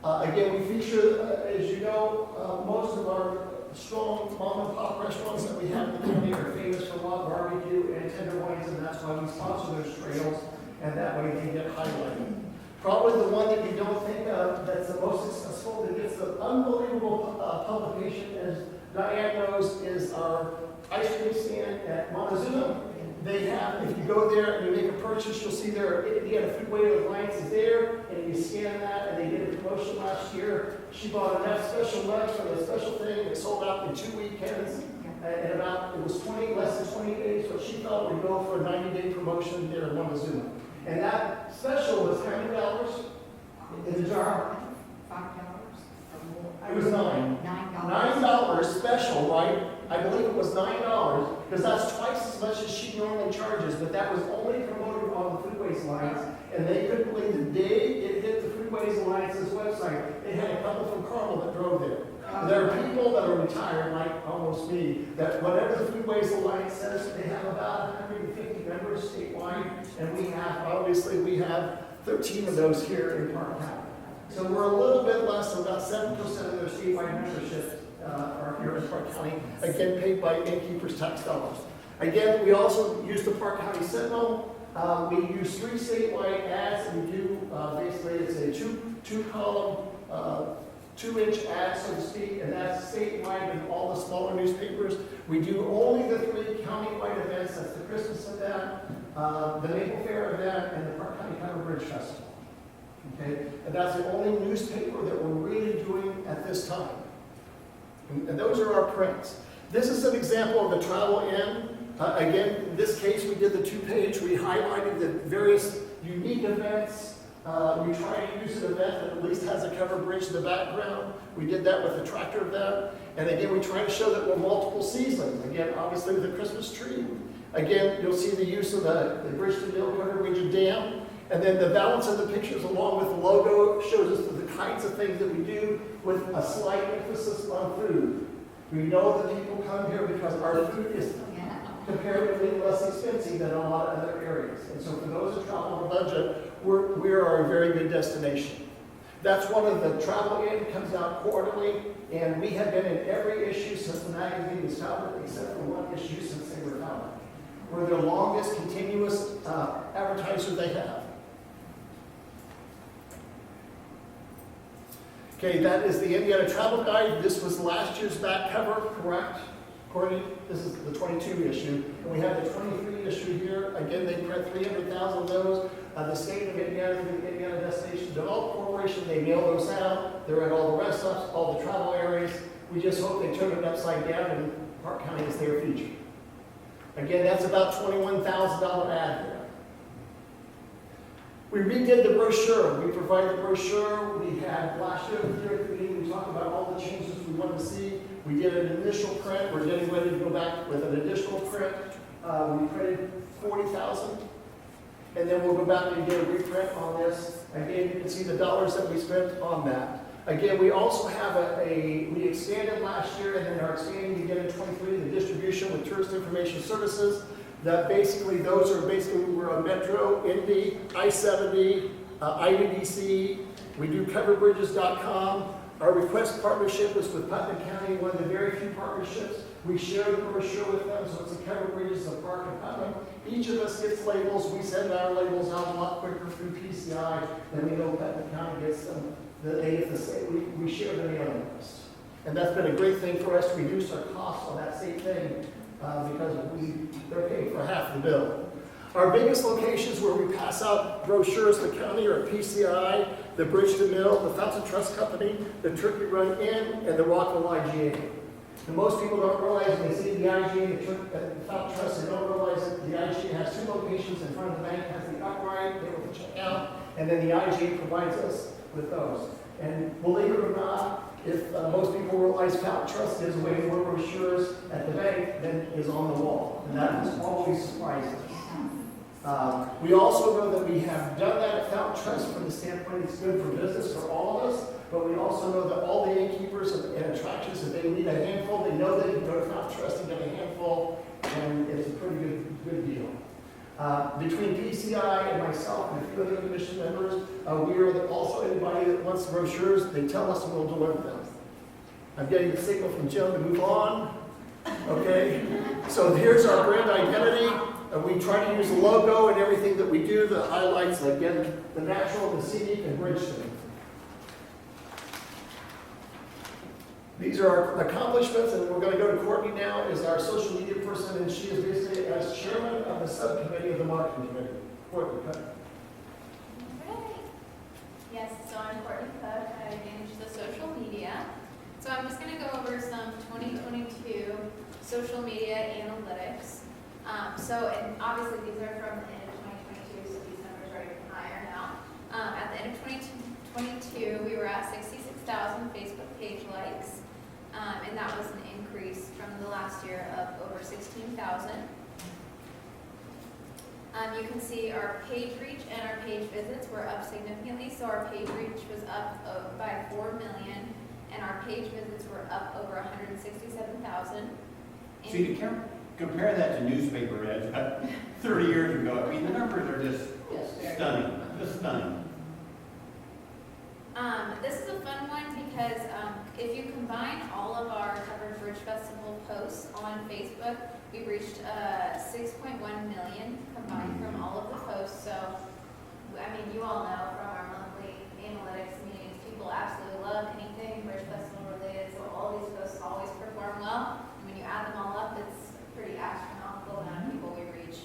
Again, we feature, as you know, most of our strong mom and pop restaurants that we have in the county are famous for raw barbecue and tenderloins, and that's why we sponsor those trails, and that way they get highlighted. Probably the one that you don't think of that's the most successful, that gets the unbelievable publication, as Diane knows, is our ice cream stand at Montezuma. They have, if you go there and you make a purchase, you'll see there, Indiana Foodway Alliance is there, and you scan that, and they did a promotion last year. She bought enough special lunch for the special thing, it sold out in 2 weekends, and it was less than 20 days, but she thought we'd go for a 90-day promotion there in Montezuma. And that special was how many dollars in the jar? $5 or more. It was $9. $9. $9 special, right? I believe it was $9, because that's twice as much as she normally charges, but that was only promoted on the Foodways Alliance, and they couldn't believe the day it hit the Foodways Alliance's website, they had a couple from Carmel that drove there. And there are people that are retired, like almost me, that whatever the Foodways Alliance says, they have about 150 members statewide, and we have 13 of those here in Parke County. So we're a little bit less, about 7% of their statewide membership are here in Parke County, again, paid by innkeepers' tax dollars. Again, we also use the Parke County Sentinel. We use 3 statewide ads, and we do, basically, it's a two-column, 2-inch ad, so to speak, and that's statewide in all the smaller newspapers. We do only the 3 countywide events, that's the Christmas event, the Maple Fair event, and the Parke County Covered Bridge Festival. Okay, and that's the only newspaper that we're really doing at this time. And those are our prints. This is an example of the travel in. Again, in this case, we did the 2-page. We highlighted the various unique events. We try to use an event that at least has a covered bridge in the background. We did that with the tractor event. And again, we try to show that we're multiple seasons. Again, obviously with the Christmas tree. Again, you'll see the use of the bridge to mill covered bridge and dam. And then the balance of the pictures along with the logo shows us the kinds of things that we do with a slight emphasis on food. We know that people come here because our food is comparatively less expensive than a lot of other areas. And so for those who travel on a budget, we are a very good destination. That's one of the travel in, comes out quarterly, and we have been in every issue since the magazine was founded, except for one issue since they were founded. We're the longest continuous advertiser they have. Okay, that is the Indiana Travel Guide. This was last year's back cover, correct? Courtney, this is the 22 issue. And we have the 23 issue here. Again, they print 300,000 of those. The state of Indiana, the Indiana Destination Development Corporation, they mail those out. They're at all the rest stops, all the travel areas. We just hope they turn it upside down and Parke County is their feature. Again, that's about $21,000 ad there. We redid the brochure. We provided the brochure. We had last year at the meeting, we talked about all the changes we wanted to see. We did an initial print. We're getting ready to go back with an additional print. We printed 40,000. And then we'll go back and get a reprint on this. Again, you can see the dollars that we spent on that. Again, we also have we expanded last year and then are expanding again in 23, the distribution with Tourist Information Services. That basically, we're on Metro, Indy, I-70, IUDC. We do coverbridges.com. Our request partnership is with Putnam County, one of the very few partnerships. We share the brochure with them, so it's a Covered Bridges of Parke and Putnam. Each of us gets labels. We send our labels out a lot quicker through PCI than we know Putnam County gets them. We share the mailing list. And that's been a great thing for us to reduce our costs on that same thing because they're paying for half the bill. Our biggest locations where we pass out brochures in the county are PCI, the Bridge to Mill, the Fountain Trust Company, the Turkey Run Inn, and the Rockville IGA. And most people don't realize when they see the IGA, the Fountain Trust, they don't realize that the IGA has 2 locations in front of the bank, has the upright, they will check out, and then the IGA provides us with those. And believe it or not, if most people realize Fountain Trust gives away more brochures at the bank than is on the wall. And that is always surprising. We also know that we have done that at Fountain Trust from the standpoint it's good for business for all of us, but we also know that all the innkeepers and attractions, if they need a handful, they know they can go to Fountain Trust and get a handful, and it's a pretty good deal. Between PCI and myself and a few other commission members, we are also anybody that wants brochures, they tell us and we'll deliver them. I'm getting the signal from Jim to move on. Okay, so here's our brand identity. We try to use the logo and everything that we do, the highlights, again, the natural, the scenic, and bridge thing. These are our accomplishments, and we're going to go to Courtney now as our social media person, and she is basically as chairman of the subcommittee of the marketing committee. Courtney, cut. Okay. Yes, so I'm Courtney Cook. I manage the social media. So I'm just going to go over some 2022 social media analytics. And obviously these are from the end of 2022, so these numbers are even higher now. At the end of 2022, we were at 66,000 Facebook page likes, and that was an increase from the last year of over 16,000. You can see our page reach and our page visits were up significantly. So our page reach was up by 4 million, and our page visits were up over 167,000. See, to compare that to newspaper ads about 30 years ago, I mean, the numbers are just stunning, just stunning. This is a fun one because if you combine all of our Covered Bridge Festival posts on Facebook, we reached 6.1 million combined from all of the posts. So, I mean, you all know from our monthly analytics meetings, people absolutely love anything Bridge Festival related. So all these posts always perform well. And when you add them all up, it's a pretty astronomical amount of people we reach.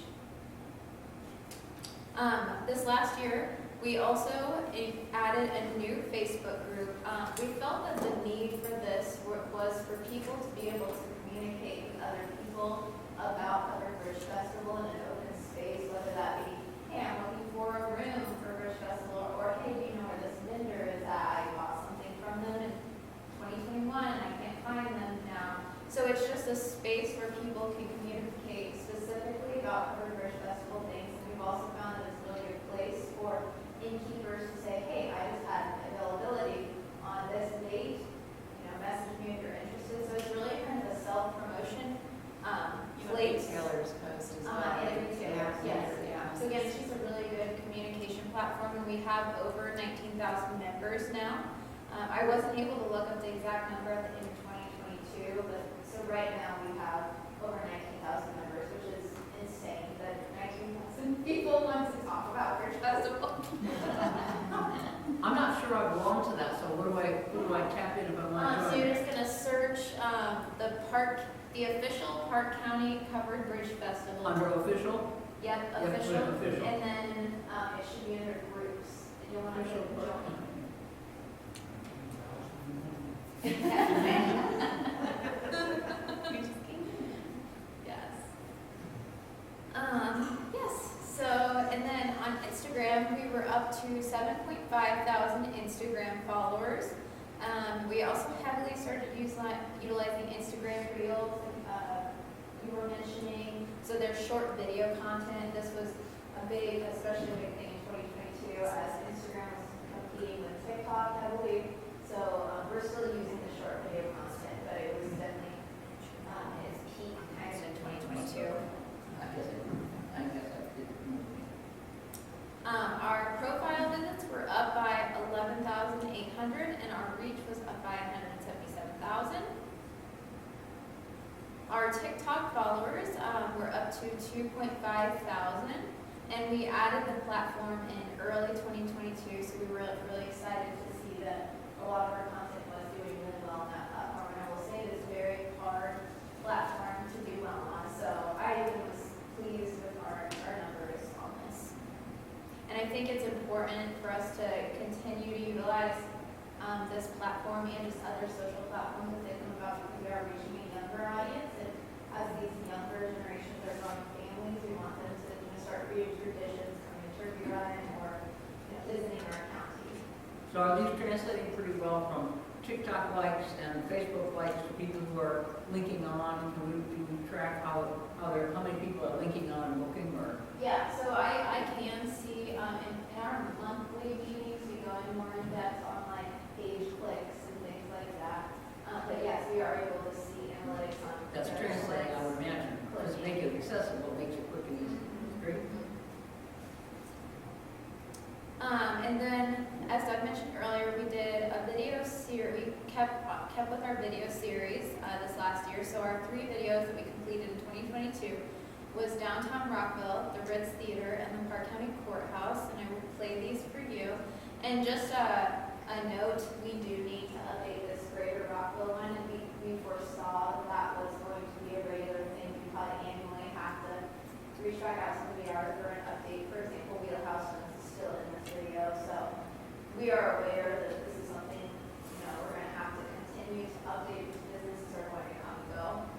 This last year, we also added a new Facebook group. We felt that the need for this was for people to be able to communicate with other people about Covered Bridge Festival in an open space, whether that be, hey, I'm looking for a room for Bridge Festival, or hey, do you know where this vendor is at? I bought something from them in 2021 and I can't find them now. So it's just a space where people can communicate specifically about Covered Bridge Festival things. And we've also found that it's a really good place for innkeepers to say, hey, I just had availability on this date, message me if you're interested. So it's really kind of a self-promotion place. Retailers post as well. And retailers, yes. Yeah. So again, it's just a really good communication platform, and we have over 19,000 members now. I wasn't able to look up the exact number at the end of 2022, but so right now we have over 19,000 members, which is insane that 19,000 people want to talk about Bridge Festival. I'm not sure I belong to that, so who do I tap in if I want to So join? you're just gonna search the official Parke County Covered Bridge Festival. Under official? Yep, Yep, official. official. And then it should be under groups. And you'll want to Official join. Parke County. Yes. Yes. So, and then on Instagram, we were up to 7,500 Instagram followers. We also heavily started utilizing Instagram Reels. You were mentioning, so there's short video content. This was especially a big thing in 2022 as Instagram was competing with TikTok heavily. So we're still using the short video content, but it was definitely its peak kind of in 2022. I guess I did. Our profile visits were up by 11,800, and our reach was up by 177,000. Our TikTok followers were up to 2,500, and we added the platform in early 2022, so we were really excited to see that a lot of our content was doing really well on that platform. And I will say it is a very hard platform to do well on, so I was pleased with our numbers on this. And I think it's important for us to continue to utilize this platform and just other social platforms as they come about, because we are reaching a younger audience, and as these younger generations are growing families, we want them to start creating traditions, coming to Turkey Run, or visiting our county. So are these translating pretty well from TikTok likes and Facebook likes to people who are linking on? Do we track how many people are linking on and booking, or? Yeah, so I can see in our monthly meetings, we go in more in depth on like page clicks and things like that. But yes, we are able to see analytics on. That's their translating, I clicks. would imagine, because it makes it accessible, makes it quick and easy. Great. And then, as I mentioned earlier, we did a video series. We kept with our video series this last year. So our 3 videos that we completed in 2022 was Downtown Rockville, the Ritz Theater, and the Parke County Courthouse. And I will play these for you. And just a note, we do need to update this Greater Rockville one, and we we foresaw that was going to be a regular thing. We probably annually have to reach back out to the yard for an update. For example, wheelhouse fence is still in this video, so we are aware that this is something, you know, we're gonna have to continue to update because businesses are going to come and go.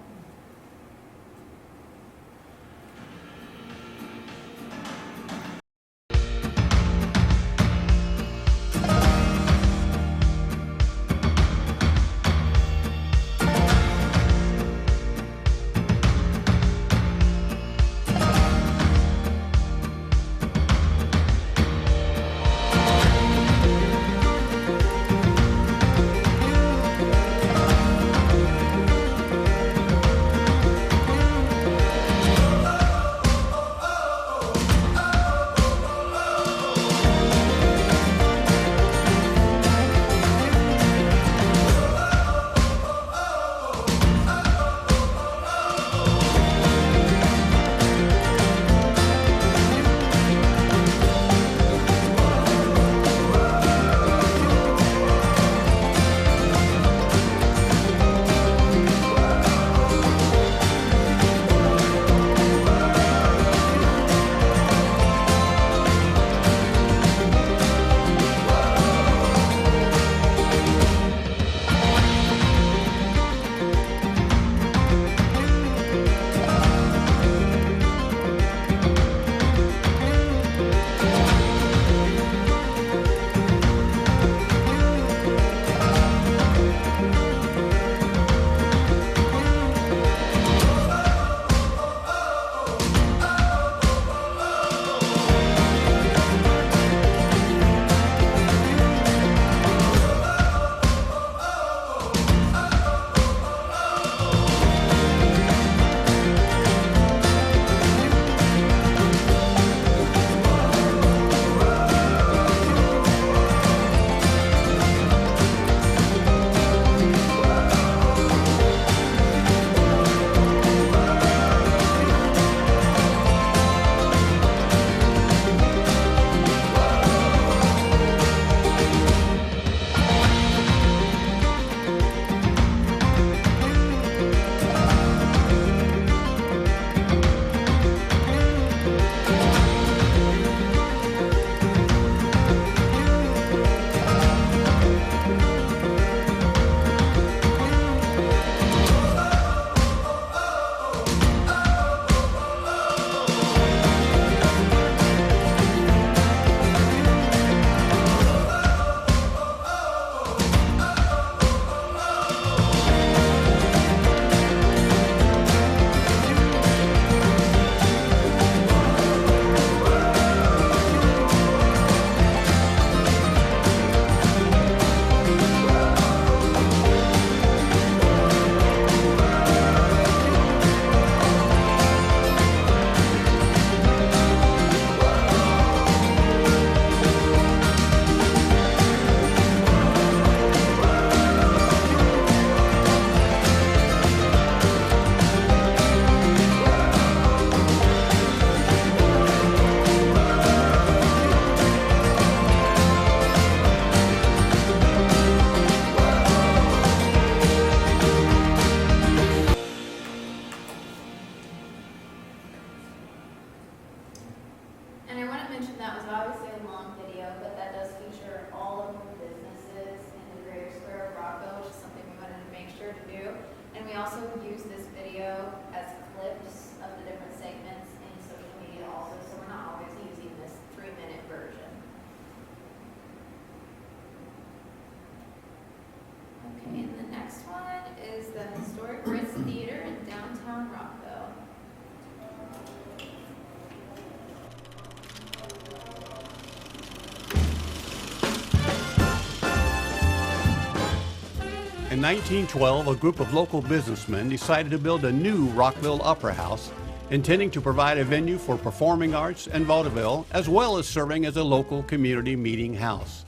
In 1912, a group of local businessmen decided to build a new Rockville Opera House, intending to provide a venue for performing arts and vaudeville, as well as serving as a local community meeting house.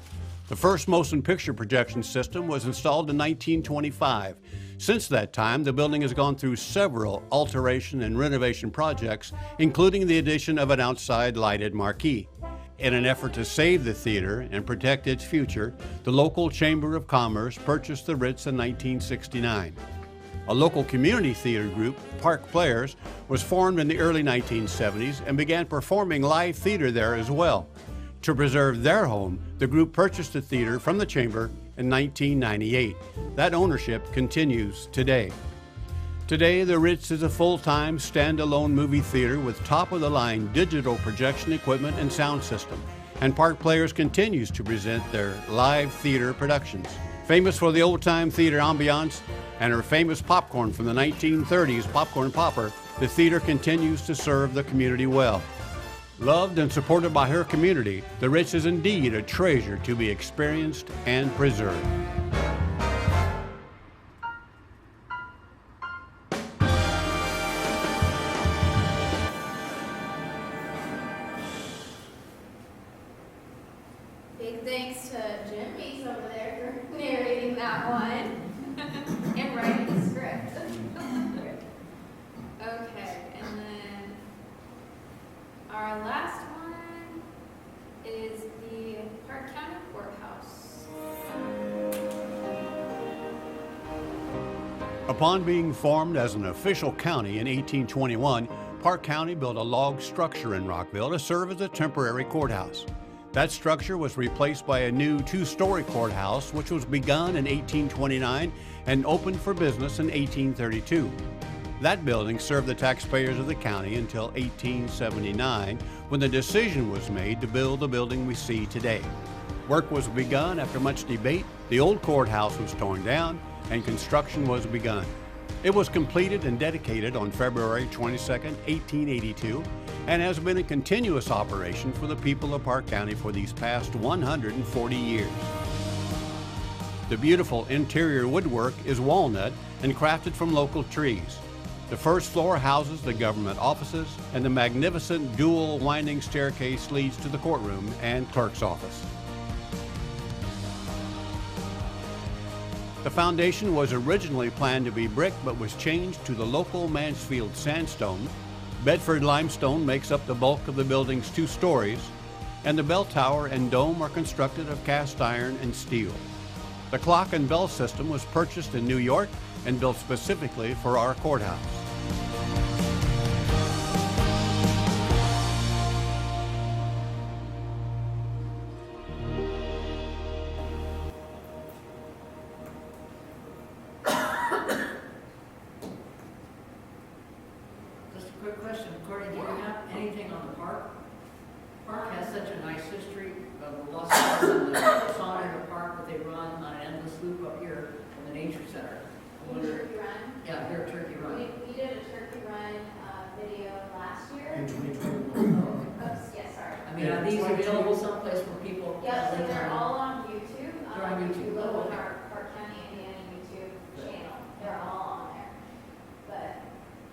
The first motion picture projection system was installed in 1925. Since that time, the building has gone through several alteration and renovation projects, including the addition of an outside lighted marquee. In an effort to save the theater and protect its future, the local Chamber of Commerce purchased the Ritz in 1969. A local community theater group, Parke Players, was formed in the early 1970s and began performing live theater there as well. To preserve their home, the group purchased the theater from the Chamber in 1998. That ownership continues today. Today, the Ritz is a full-time, standalone movie theater with top-of-the-line digital projection equipment and sound system, and Parke Players continues to present their live theater productions. Famous for the old-time theater ambiance and her famous popcorn from the 1930s popcorn popper, the theater continues to serve the community well. Loved and supported by her community, the Ritz is indeed a treasure to be experienced and preserved. Big thanks to Jimmy's over there for narrating that one and writing the script. Okay, and then our last one is the Parke County Courthouse. Upon being formed as an official county in 1821, Parke County built a log structure in Rockville to serve as a temporary courthouse. That structure was replaced by a new two-story courthouse, which was begun in 1829 and opened for business in 1832. That building served the taxpayers of the county until 1879, when the decision was made to build the building we see today. Work was begun after much debate, the old courthouse was torn down, and construction was begun. It was completed and dedicated on February 22, 1882, and has been in continuous operation for the people of Parke County for these past 140 years. The beautiful interior woodwork is walnut and crafted from local trees. The first floor houses the government offices, and the magnificent dual winding staircase leads to the courtroom and clerk's office. The foundation was originally planned to be brick but was changed to the local Mansfield sandstone. Bedford limestone makes up the bulk of the building's 2 stories, and the bell tower and dome are constructed of cast iron and steel. The clock and bell system was purchased in New York and built specifically for our courthouse. Just a quick question, Courtney, do you have anything on the park? Park has such a nice history of the Lost Ark and the Sauna Park that they run on an endless loop up here in the nature center. I wonder- Turkey Run. Yeah, their turkey run. We did a Turkey Run video last year. In 2021. Oops, yes, sorry. I mean, are these available someplace where people? Yeah, so they're all on YouTube. They're on If you YouTube. look Oh, on okay. our Parke County, Indiana YouTube channel, they're all on there. But,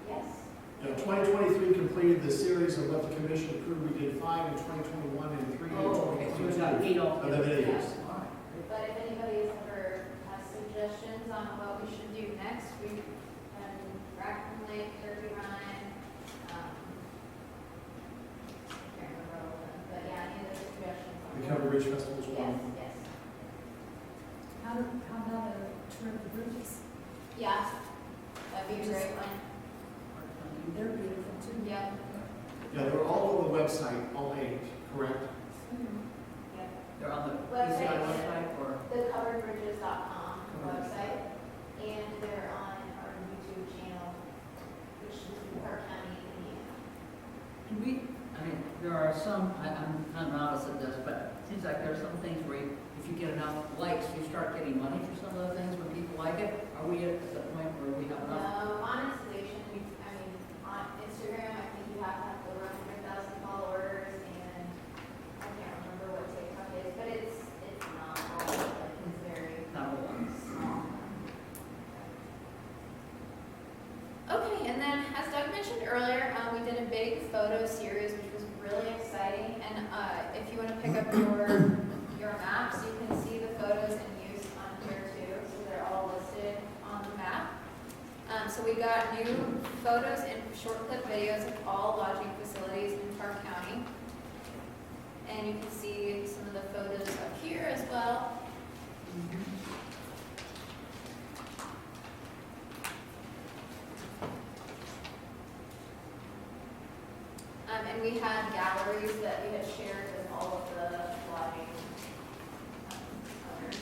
yes. Yeah, 2023 completed the series of what the commission approved. We did 5 in 2021 and 3 in Oh, okay, so we've got 8 2022. all Of the videos. All right. But if anybody has ever has suggestions on what we should do next, we can Raccoon Lake, Turkey Run, I can't remember all of them, but yeah, any of those suggestions. The Cover Bridge Festival as Yes, well. yes. How about a tour of the bridges? Yeah, that'd be a great one. They're beautiful too. Yep. Yeah, they were all over the website, all 8, correct? Yep. They're on the Website, PCI yeah. website or? TheCoveredBridges.com website, and they're on our YouTube channel, which is Parke County, Indiana. Do we, I mean, there are some, I'm kind of novice at this, but it seems like there are some things where if you get enough likes, you start getting money for some of the things when people like it. Are we at the point where we have enough? No, monetization, I mean, on Instagram, I think you have to have over 100,000 followers, and I can't remember what TikTok is, but it's not all, like, it's very Not a lot. small. Okay, and then as Doug mentioned earlier, we did a big photo series, which was really exciting, and if you want to pick up your maps, you can see the photos in use on here too, so they're all listed on the map. So we got new photos and short clip videos of all lodging facilities in Parke County. And you can see some of the photos up here as well. and we had galleries that we had shared with all of the lodging owners.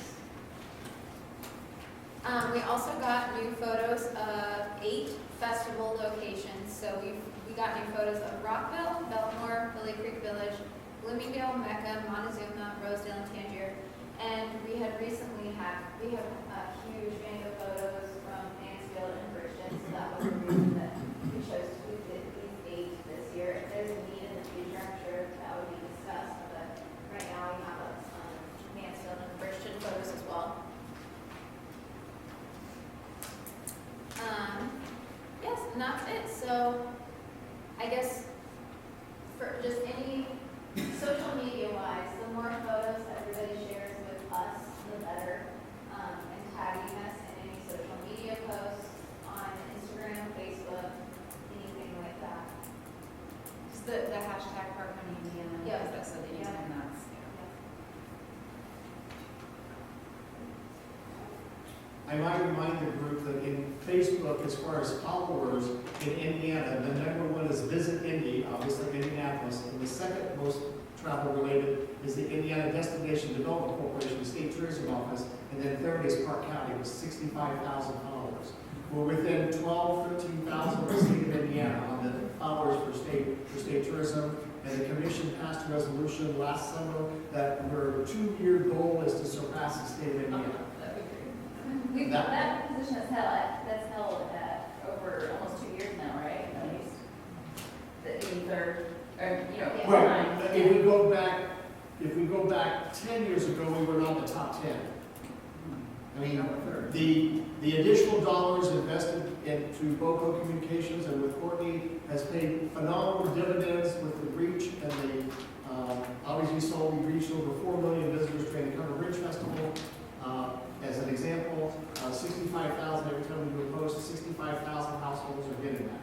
We also got new photos of 8 festival locations. So we got new photos of Rockville, Belmore, Billy Creek Village, Bloomingdale, Mecca, Montezuma, Rosedale, and Tangier. And we have a huge bank of photos from Mansfield and Bridgeton, so that was the reason that we chose to do these 8 this year. If there's a need in the future, I'm sure that would be discussed, but right now we have Mansfield and Bridgeton photos as well. Yes, and that's it. So I guess for just any social media wise, the more photos everybody shares with us, the better. And tagging us in any social media posts on Instagram, Facebook, anything like that. Just the hashtag Parke County, Indiana. Yep. That's so that you Yep. can, that's, I might remind the group that in Facebook, as far as followers in Indiana, the #1 is Visit Indy, obviously Indianapolis, and the second most travel related is the Indiana Destination Development Corporation, the State Tourism Office, and then third is Parke County with 65,000 followers. We're within 13,000 of the state of Indiana on the followers for state tourism, and the commission passed a resolution last summer that our 2-year goal is to surpass the state of Indiana. That position that's held at over almost 2 years now, right? At least. The 83rd, or, you know, Yeah. Right, times. if we go back 10 years ago, we were not the top 10. I mean, the additional dollars invested into BOCO Communications and with Courtney has paid phenomenal dividends with the reach and the, obviously you saw we reached over 4 million visitors during the Cover Bridge Festival. As an example, 65,000 every time we do a post, 65,000 households are getting that.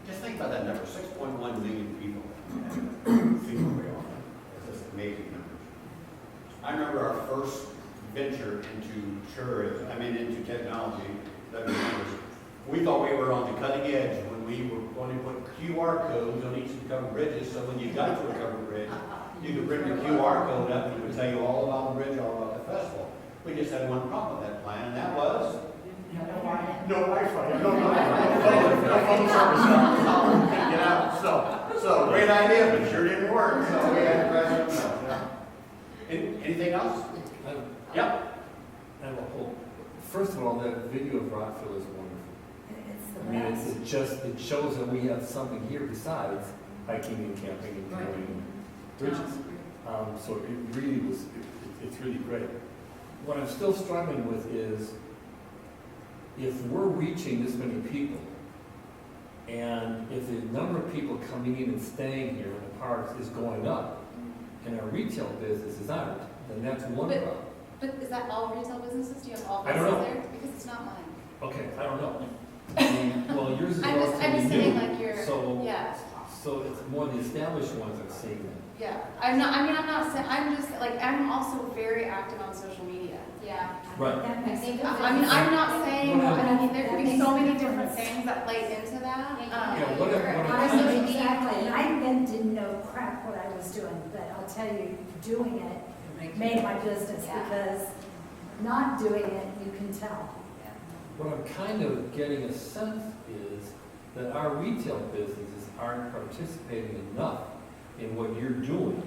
Just think about that number, 6.1 million people. See where we are. It's just amazing numbers. I remember our first venture into into technology, we thought we were on the cutting edge when we were going to put QR codes on each of the covered bridges, so when you got to a covered bridge, you could bring the QR code up and it would tell you all about the bridge, all about the festival. We just had one problem with that plan, and that was no Wi-Fi. No phone service. Couldn't get out. So great idea, but sure didn't work. So we had to press it. Anything else? Yep. I have a whole, first of all, that video of Rockville is wonderful. It's I the mean, best. it shows that we have something here besides hiking and camping and canoeing and bridges. So it really was, it's really great. What I'm still struggling with is, if we're reaching this many people, and if the number of people coming in and staying here in the parks is going up, and our retail businesses aren't, then that's one problem. But is that all retail businesses? Do you have all I don't businesses know. there? Because it's not mine. Okay, I don't know. I mean, well, yours is I'm just relatively saying, new, like, you're, so, yeah. so it's more the established ones I'm seeing that. Yeah, I'm not saying, I'm just, like, I'm also very active on social media. Yeah. Right. That makes a I mean, I'm not saying, Well, I mean, there could be so many that makes a different difference. things that play into that. Yeah, what I I'm- know exactly, and I then didn't know crap what I was doing, but I'll tell you, doing it made my business, Yeah. because not doing it, you can tell. What I'm kind of getting a sense is that our retail businesses aren't participating enough in what you're doing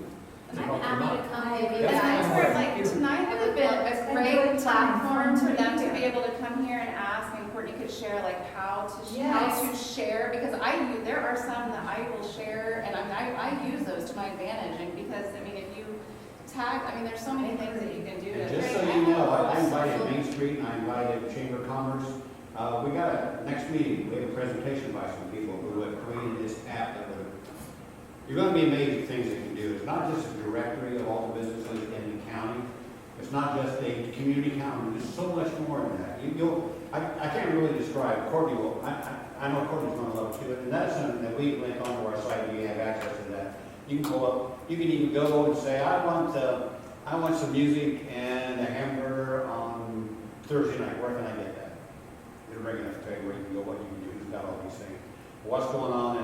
to I'm help them happy out. to come maybe. That's And I kind of swear, what like, I'm hearing. tonight would have been a And great good time platform for them to here. be able to come here and ask, and Courtney could share, like, how to Yes. share, because there are some that I will share, and I use those to my advantage, and because, I mean, if you tag, I mean, there's so many things that you can do And to. just so you know, I invited Main Street, and I invited Chamber of Commerce. We got next meeting, we have a presentation by some people who have created this app that would, you're gonna be amazed at things it can do. It's not just a directory of all the businesses in the county. It's not just a community calendar, there's so much more than that. I can't really describe, Courtney will, I know Courtney's gonna love to it, and that's something that we link onto our site, we have access to that. You can pull up, you can even go and say, I want some music and a hamburger on Thursday night, where can I get that? It'll bring it up to you where you can go, what you can do, it's got all these things. What's going on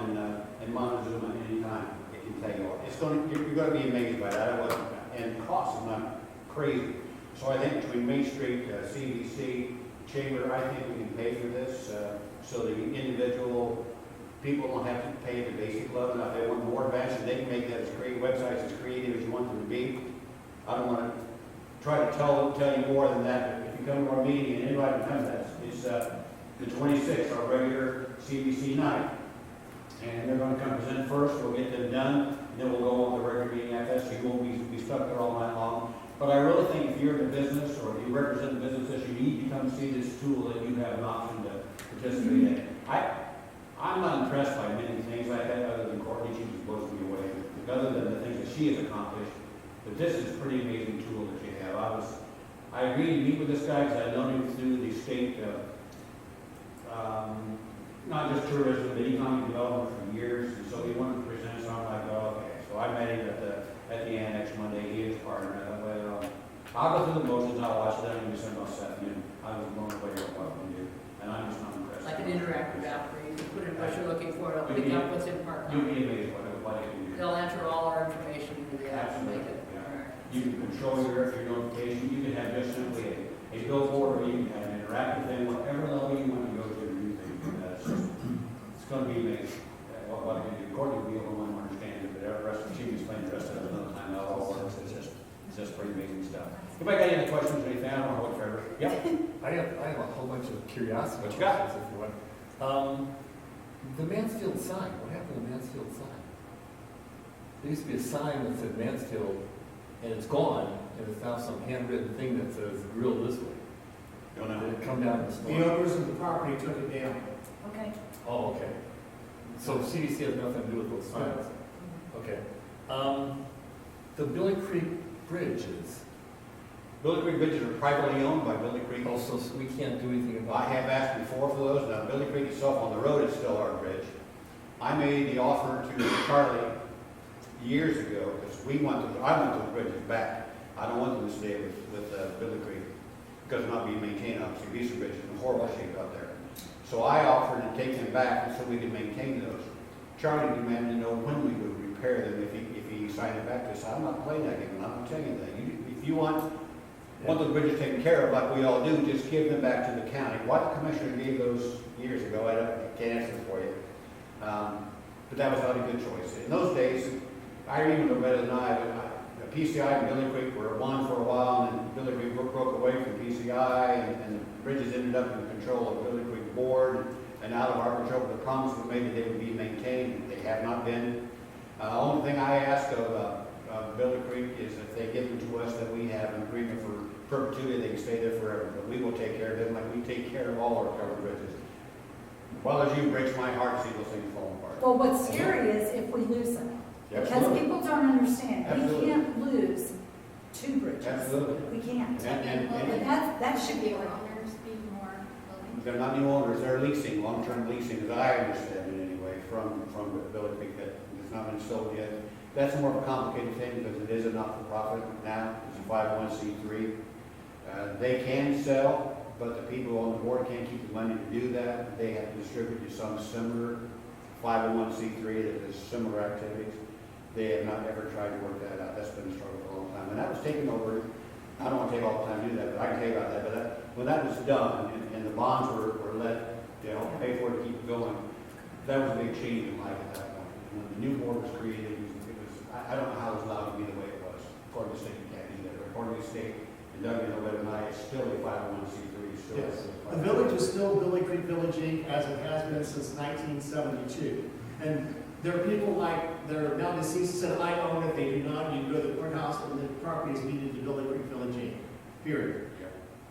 in Montezuma anytime. can tell you what, you're gonna be amazed by that. It wasn't, and the cost is not crazy. So I think between Main Street, CVC, Chamber, I think we can pay for this, so the individual people don't have to pay the basic level. Now, if they want more advanced, they can make that websites as creative as you want them to be. I don't want to try to tell you more than that, but if you come to our meeting, and anybody can come to that, it's the 26th, our regular CBC night. And they're going to come present first, we'll get them done, and then we'll go on the regular meeting after that, so you won't be stuck there all night long. But I really think if you're in a business, or if you represent a business, that you need to come see this tool, that you have an option to participate in. I'm not impressed by many things like that, other than Courtney, she just blows me away, other than the things that she has accomplished. But this is a pretty amazing tool that you have. I agreed to meet with this guy because I've known him through the state, not just tourism, but economic development for years. And so he wanted to present, so I'm like, oh, okay. So I met him at the annex Monday. He is partner. I thought, well, I'll go through the motions. I'll watch it. I'm going to send about 7. And I was blown away with what we do. And I'm just not impressed. Like an interactive app where you can put in what you're looking for, it'll pick up what's in Parke. You'll be amazed what it can do. They'll enter all our information into the app and make it. Yeah. All right. You can control your notification. You can have just simply a billboard, or you can have an interactive thing, whatever level you want to go to do things. It's going to be amazing. What I can do. Courtney will be able to understand it, but the rest of the team explain the rest of it another time. That all works. It's just pretty amazing stuff. Anybody got any questions or anything? I don't know what Trevor. Yep. I have a whole bunch of curiosity. What you got? questions, if you want. The Mansfield sign, what happened to the Mansfield sign? There used to be a sign that said Mansfield, and it's gone, and it's now some handwritten thing that says grill this way. Don't know. Did it come down the The store? owners of the property took it down. Okay. Oh, okay. So CDC has nothing to do with those signs? Okay. The Billy Creek bridges, Billy Creek bridges are privately owned by Billy Creek. also, so we can't do anything about I have asked before for those. Now, Billy Creek itself on the road is still our bridge. I made the offer to Charlie years ago, because I want the bridges back. I don't want them to stay with Billy Creek, because they're not being maintained, obviously. These bridges are in horrible shape out there. So I offered to take them back so we could maintain those. Charlie demanded to know when we would repair them if he signed it back to us. I'm not playing that game, I'm not telling you that. If you want the bridges taken care of like we all do, just give them back to the county. Why the commissioner gave those years ago, I can't answer for you. But that was not a good choice. In those days, I remember better than PCI and Billy Creek were one for a while, and then Billy Creek broke away from PCI, and the bridges ended up in the control of Billy Creek Board and out of our control. The promise was made that they would be maintained. They have not been. Only thing I ask of Billy Creek is if they give them to us, that we have an agreement for perpetuity, they can stay there forever. But we will take care of them like we take care of all our covered bridges. Well, as you, breaks my heart to see those things fall apart. Well, what's scary is if we lose them. Because Absolutely. people don't understand, Absolutely. we can't lose 2 bridges. Absolutely. We can't. And That should be Will like, owners be more willing? they're not new owners, they're leasing, long-term leasing, as I understand it anyway, from Billy Creek, that it's not been sold yet. That's more of a complicated thing because it is a not-for-profit now, it's a 501c3. They can sell, but the people on the board can't keep the money to do that. They have to distribute to some similar 501c3 that does similar activities. They have not ever tried to work that out. That's been a struggle for a long time. And that was taken over. I don't want to take all the time to do that, but I can tell you about that. But when that was done and the bonds were let, pay for it to keep it going, that was a big change in life at that point. And when the new board was created, I don't know how it was allowed to be the way it was. According to the state, you can't do that. But according to the state, and Doug, whether or not it's still a 501c3, still. Yes. The village is still Billy Creek Village Inc., as it has been since 1972. And there are people like, they're now deceased, said, I own it, they do not, you go to the courthouse, and the property is deeded to Billy Creek Village Inc., period.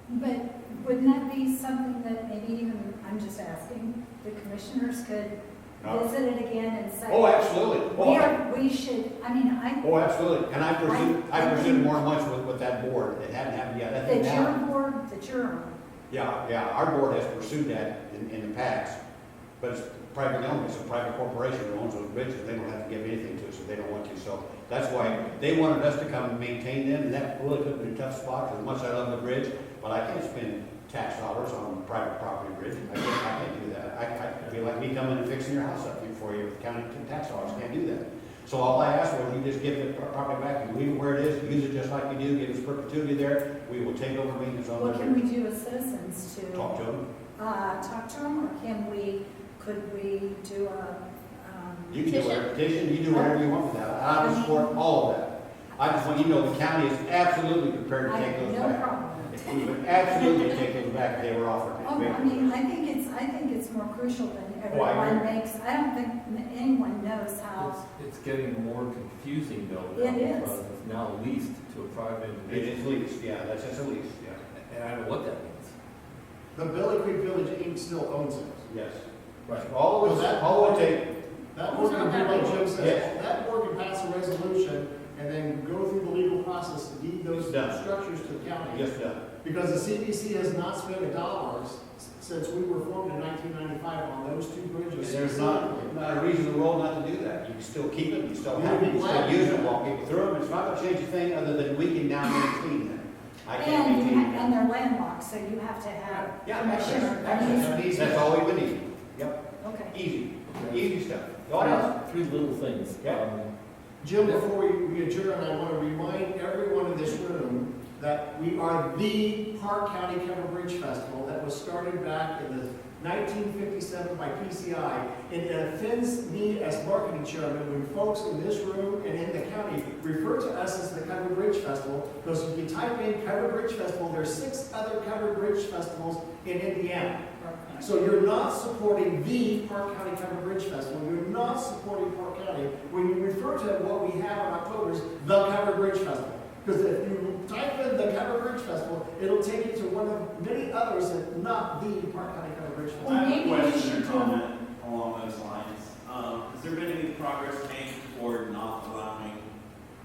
but wouldn't that be something that maybe even, I'm just asking, the commissioners could visit it again and say, Oh, absolutely. we should, I mean, Oh, absolutely. And I presume more than once with that board. It hadn't happened yet. that's your board, that's your own. Yeah. Our board has pursued that in the past, but it's privately owned. It's a private corporation that owns those bridges. They don't have to give anything to us if they don't want to. So that's why they wanted us to come and maintain them, and that really put me in a tough spot. As much as I love the bridge, but I can't spend tax dollars on a private property bridge. I can't do that. It'd be like me coming and fixing your house up for you with county tax dollars. Can't do that. So all I asked was you just give the property back and leave it where it is, use it just like you do, give us perpetuity there, we will take over maintenance on What that. can we do as citizens to? Talk to them. Talk to them, or could we do a, You can do whatever, petition, you do whatever you want with that. I support all of that. I just want you to know the county is absolutely prepared to I take have those no back. problem. We would absolutely take those back if they were offered. Oh, I mean, I think it's more crucial than Oh, I everyone agree. makes. I don't think anyone knows how. It's getting more confusing though. It now, is. because it's now leased to a private It individual. is leased, yeah, that's just a lease, yeah. And I don't know what that means. The Billy Creek Village Inc. still owns it. Yes. Right. All it was, all it take, That board can do like Jim said, Yes. that board can pass a resolution and then go through the legal process to deed those It's done. structures to the county. yes, done. Because the CDC has not spent a dollar since we were formed in 1995 on those two And bridges. there's not a reason in the world not to do that. You can still keep it, you still have it, You'd be you still glad. use it, walk people through them. It's not gonna change a thing other than we can now maintain them. I can't And maintain and them. they're landlocked, so you have to have Yeah, permission or access. That's all we would need. Yep, Okay. easy, easy stuff. What else? Three little things. Yeah. Jim, before we adjourn, I want to remind everyone in this room that we are the Parke County Cover Bridge Festival that was started back in the 1957 by PCI. And it offends me as marketing chairman when folks in this room and in the county refer to us as the Covered Bridge Festival, because if you type in Covered Bridge Festival, there's 6 other Covered Bridge Festivals in Indiana. So you're not supporting the Parke County Covered Bridge Festival. You're not supporting Parke County when you refer to what we have in October as the Covered Bridge Festival. Because if you type in the Covered Bridge Festival, it'll take you to one of many others that not the Parke County Covered Bridge Festival. Well, I have maybe a we question should or comment along those lines. Has there been any progress made toward not allowing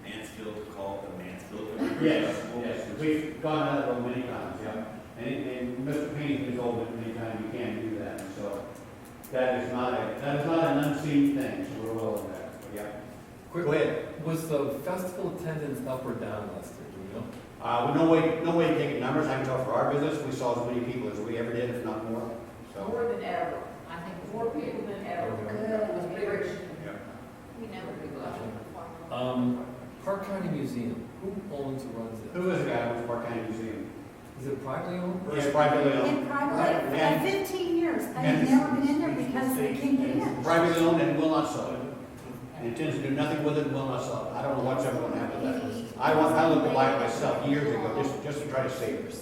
Mansfield to call it the Mansfield Covered Bridge Yes, Festival? yes, we've gone that road many times, yeah. And Mr. Payne has told me many times you can't do that, so that is not an unseen thing, so we're well aware of that, but yeah. Quick, Go ahead. Was the festival attendance up or down last year, do you know? No way to take the numbers, I can tell for our business, we saw as many people as we ever did, if not more, so. More than ever. I think more people than ever. It was bigger. We never do that. Park County Museum, who owns or runs it? Who is the guy who owns Parke County Museum? Is it privately owned? It's privately owned. In probably, And- 15 years, I have and- never been in there because they can't get in. Privately owned and will not sell it. It intends to do nothing with it and will not sell it. I don't know what's ever gonna happen with that. I looked to buy it myself years ago, just to try to save it.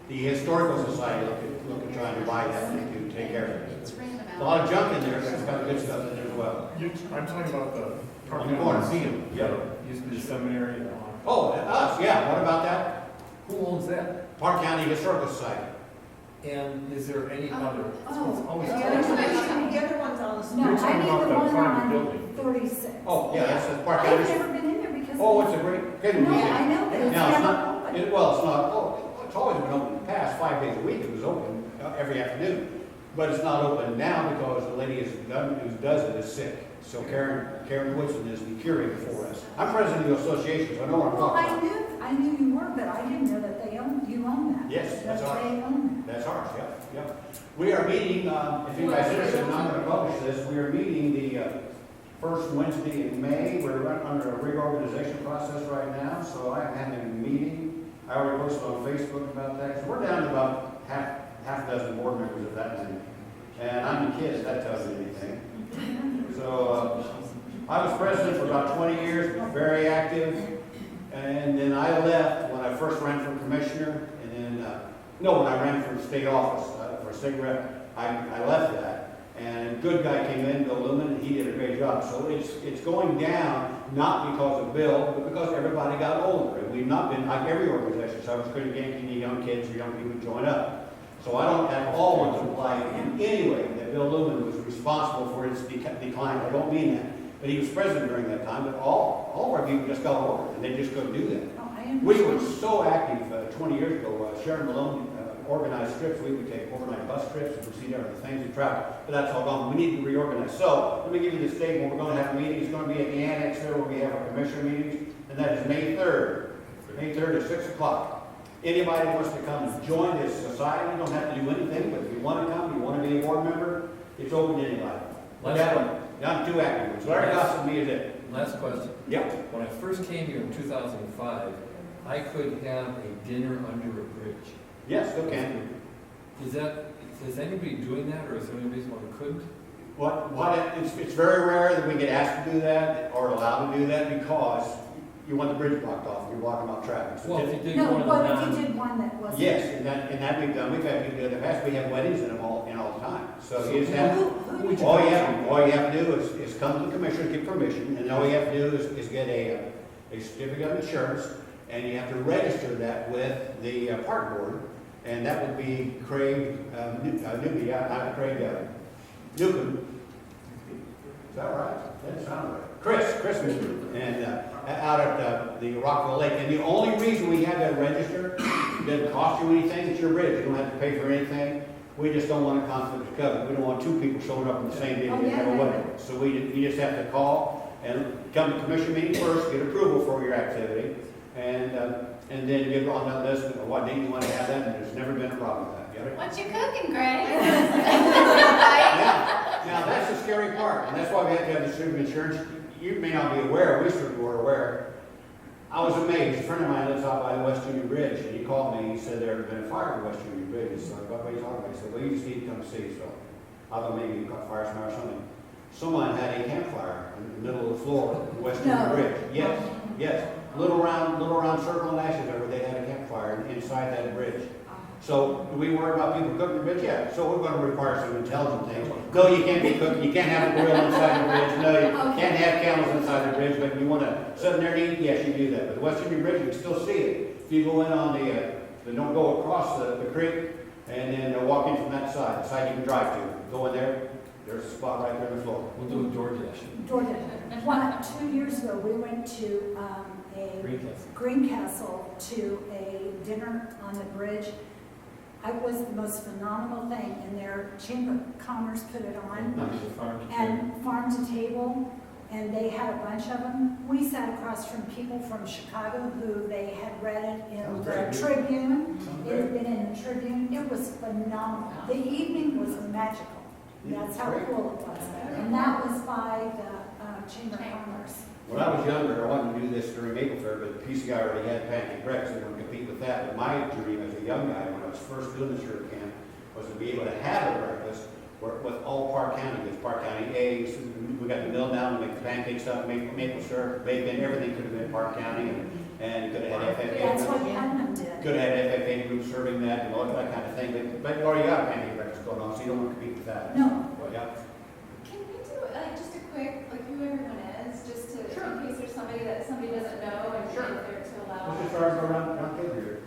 The Historical Society looked at trying to buy that and to take care of it. It's random A lot of junk in there, but it's got good stuff in there as well. I'm talking about the Park On the County corner. Museum. Yeah. Used to be the seminary and Oh, us, yeah, what about that? Who owns that? Parke County Historical Society. And is there any Oh. other? Oh. It's always. Yeah, The other one's on the. No, You're I talking need about the the one private on building. 36. Oh, yeah, that's the Parke County. I've never been in there because. Oh, it's a great, good No, museum. I know, but it's Now, it's never not, open. well, it's not, it's always been open in the past, 5 days a week it was open, every afternoon. But it's not open now because the lady who does it is sick. So Karen Woodson is the curator for us. I'm president of the association, so I know what I'm Well, talking about. I knew you were, but I didn't know that you own that. Yes, that's That ours. they own That's ours, yeah. We are meeting, if you guys are interested, and I'm gonna publish this, we are meeting the first Wednesday in May. We're under a reorganization process right now, so I'm having a meeting. I already posted on Facebook about that, so we're down to about half a dozen board members of that many. And I'm the kid, if that tells you anything. So, I was president for about 20 years, very active, and then I left when I first ran for commissioner, and then, when I ran for state office, for state rep, I left that. And a good guy came in, Bill Lumen, and he did a great job. So it's going down, not because of Bill, but because everybody got older. And we've not been, like every organization, so I was pretty getting any young kids or young people to join up. So I don't at all want to imply in any way that Bill Lumen was responsible for its decline. I don't mean that. But he was president during that time, but all of our people just got older, and they just couldn't do that. Oh, I understand. We were so active 20 years ago. Sharon Malone organized trips. We would take overnight bus trips and see different things and travel. But that's all gone. We need to reorganize. So let me give you this date when we're going to have a meeting. It's going to be at the annex there where we have our commissioner meetings, and that is May 3rd. May 3rd at 6 o'clock. Anybody wants to come and join this society, you don't have to do anything, but if you want to come, you want to be a board member, it's open to anybody. Last Yeah, I'm too active. Larry Gossett and me is it. last question. Yep. When I first came here in 2005, I could have a dinner under a bridge. Yes, still can. Is anybody doing that, or is there any reason why we couldn't? It's very rare that we get asked to do that or allowed to do that because you want the bridge blocked off, you're blocking off traffic. So Well, if you did No, one of but the if you non, did one that wasn't. yes, and that we've done, we've had people do it in the past, we have weddings in them all the time. So you just have, all you have to do is come to the commission, get permission, and all you have to do is get a certificate of insurance, and you have to register that with the park board, and that would be Craig, Newcomb. Is that right? That sounds right. Chris Newcomb, and out at the Rockville Lake. And the only reason we have that register, it doesn't cost you anything, it's your bridge, you don't have to pay for anything. We just don't want a conflict of covenant. We don't want two people showing up on the same day to have a wedding. So you just have to call and come to commission meeting first, get approval for your activity, and then get on that list of what date you want to have that, and there's never been a problem with that. Get it? What you cooking, Greg? Now, that's the scary part, and that's why we have to have the certificate of insurance. You may not be aware, we certainly were aware. I was amazed. A friend of mine lives out by the West Union Bridge, and he called me, he said there had been a fire at the West Union Bridge. He said, what are you talking about? He said, well, you just need to come see. So I thought maybe you caught fire somewhere or something. Someone had a campfire in the middle of the floor of the West Union Bridge. Yes. Little round circle and ashes over, they had a campfire inside that bridge. So do we worry about people cooking the bridge? Yeah. So we're going to require some intelligent things. No, you can't be cooking. You can't have a grill inside the bridge. No, you can't have candles inside the bridge. But you want to sit in there and eat? Yes, you do that. But the West Union Bridge, you can still see it. If you go in on don't go across the creek and then walk in from that side, the side you can drive to. Go in there. There's a spot right there on the floor. We'll do a DoorDash. DoorDash. 2 years ago, we went to Greencastle to a dinner on the bridge. It was the most phenomenal thing, and their Chamber of Commerce put it on, and farm to table, and they had a bunch of them. We sat across from people from Chicago who they had read it in the Tribune. It had been in the Tribune. It was phenomenal. The evening was magical. That's how cool it was. And that was by the Chamber of Commerce. When I was younger, I wanted to do this during Maple Fair, but the PC guy already had pancake breakfast, so I didn't compete with that. But my dream as a young guy, when I was first doing the sheriff camp, was to be able to have a breakfast with all Parke County. There's Parke County eggs, we got the mill down to make the pancake stuff, maple syrup, bacon, everything could have been Parke County, and could have had FFA. That's what Putnam did. Could have had FFA group serving that and all that kind of thing. But you already got a pancake breakfast going on, so you don't want to compete with that. No. But, yeah. Can we do just a quick, who everyone is, just to, in case there's somebody that somebody doesn't know and if they're to allow. We'll just start around table here.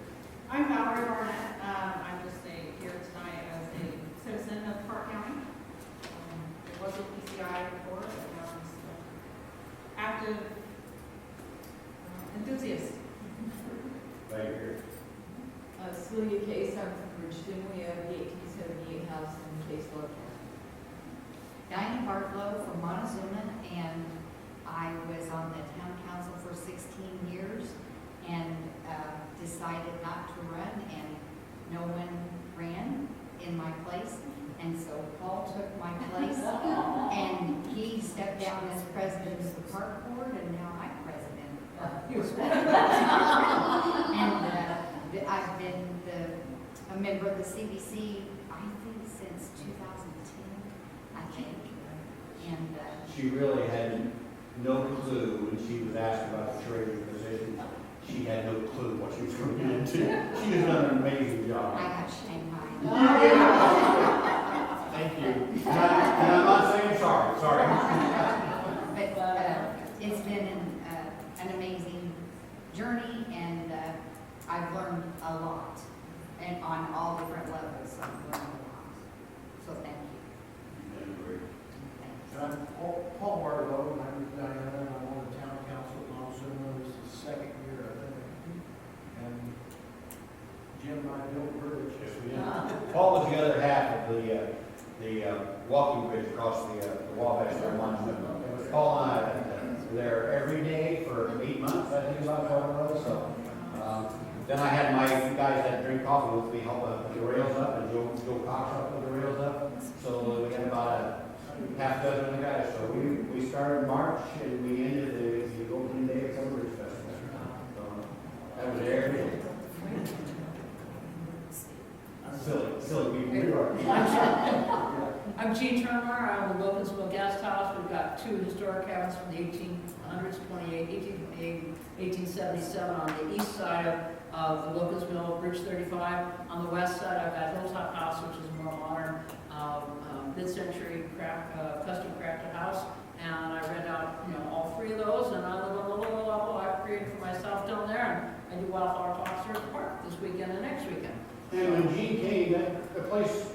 I'm Valerie Barnett. I'm just here tonight as a citizen of Parke County. It was a PCI before, but now I'm still active enthusiast. Right here. Celia Case, I'm from Bridgeton. We have the 1878 house in Case Local. Diana Bartlow from Montezuma, and I was on the town council for 16 years and decided not to run, and no one ran in my place. And so Paul took my place, and he stepped down as president of the park board, and now I'm president. And I've been a member of the CBC, I think, since 2010, I think. And She really had no clue when she was asked about the treasurer position. She had no clue what she was going into. She has done an amazing job. I got Shanghai. Thank you. And I'm not saying sorry. But it's been an amazing journey, and I've learned a lot, and on all different levels, I've learned a lot. So thank you. I'm Paul Barlow, I'm with Diana, and I'm on the town council at Montezuma. This is the second year, I think. And Jim and I built bridge. Yes, we did. Paul was the other half of the walking bridge across the Wabash there in Montezuma. Paul and I were there every day for 8 months, I think about it. So then I had my guys that drink coffee with me help put the rails up, and Joe Cox helped put the rails up. So we had about half dozen of the guys. So we started March and we ended the opening day of Celebrity Festival. So that was everything. Silly people. We are. I'm Jean Turner, I own the Wilkinsville Guest House. We've got 2 historic cabins from the 1800s, 1877 on the east side of the Wilkinsville Bridge 35. On the west side, I've got Hilltop House, which is a more modern, mid-century custom crafted house. And I rent out, all 3 of those, and I live on the lower level I've created for myself down there. And I do wildflower talks here at the park this weekend and next weekend. And when Jean came, the place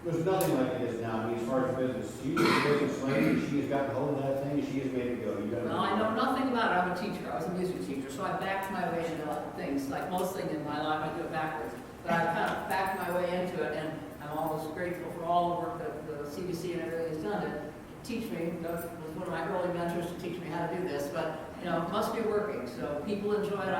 was nothing like it is now. I mean, as far as business, she was a business lady. She has gotten hold of that thing and she has made it go. Well, I know nothing about it. I'm a teacher. I was a music teacher, so I backed my way into things. Like most things in my life, I do it backwards. But I kind of backed my way into it, and I'm always grateful for all the work that the CDC and everything has done to teach me. Doug was one of my early mentors to teach me how to do this, but it must be working. So people enjoy it.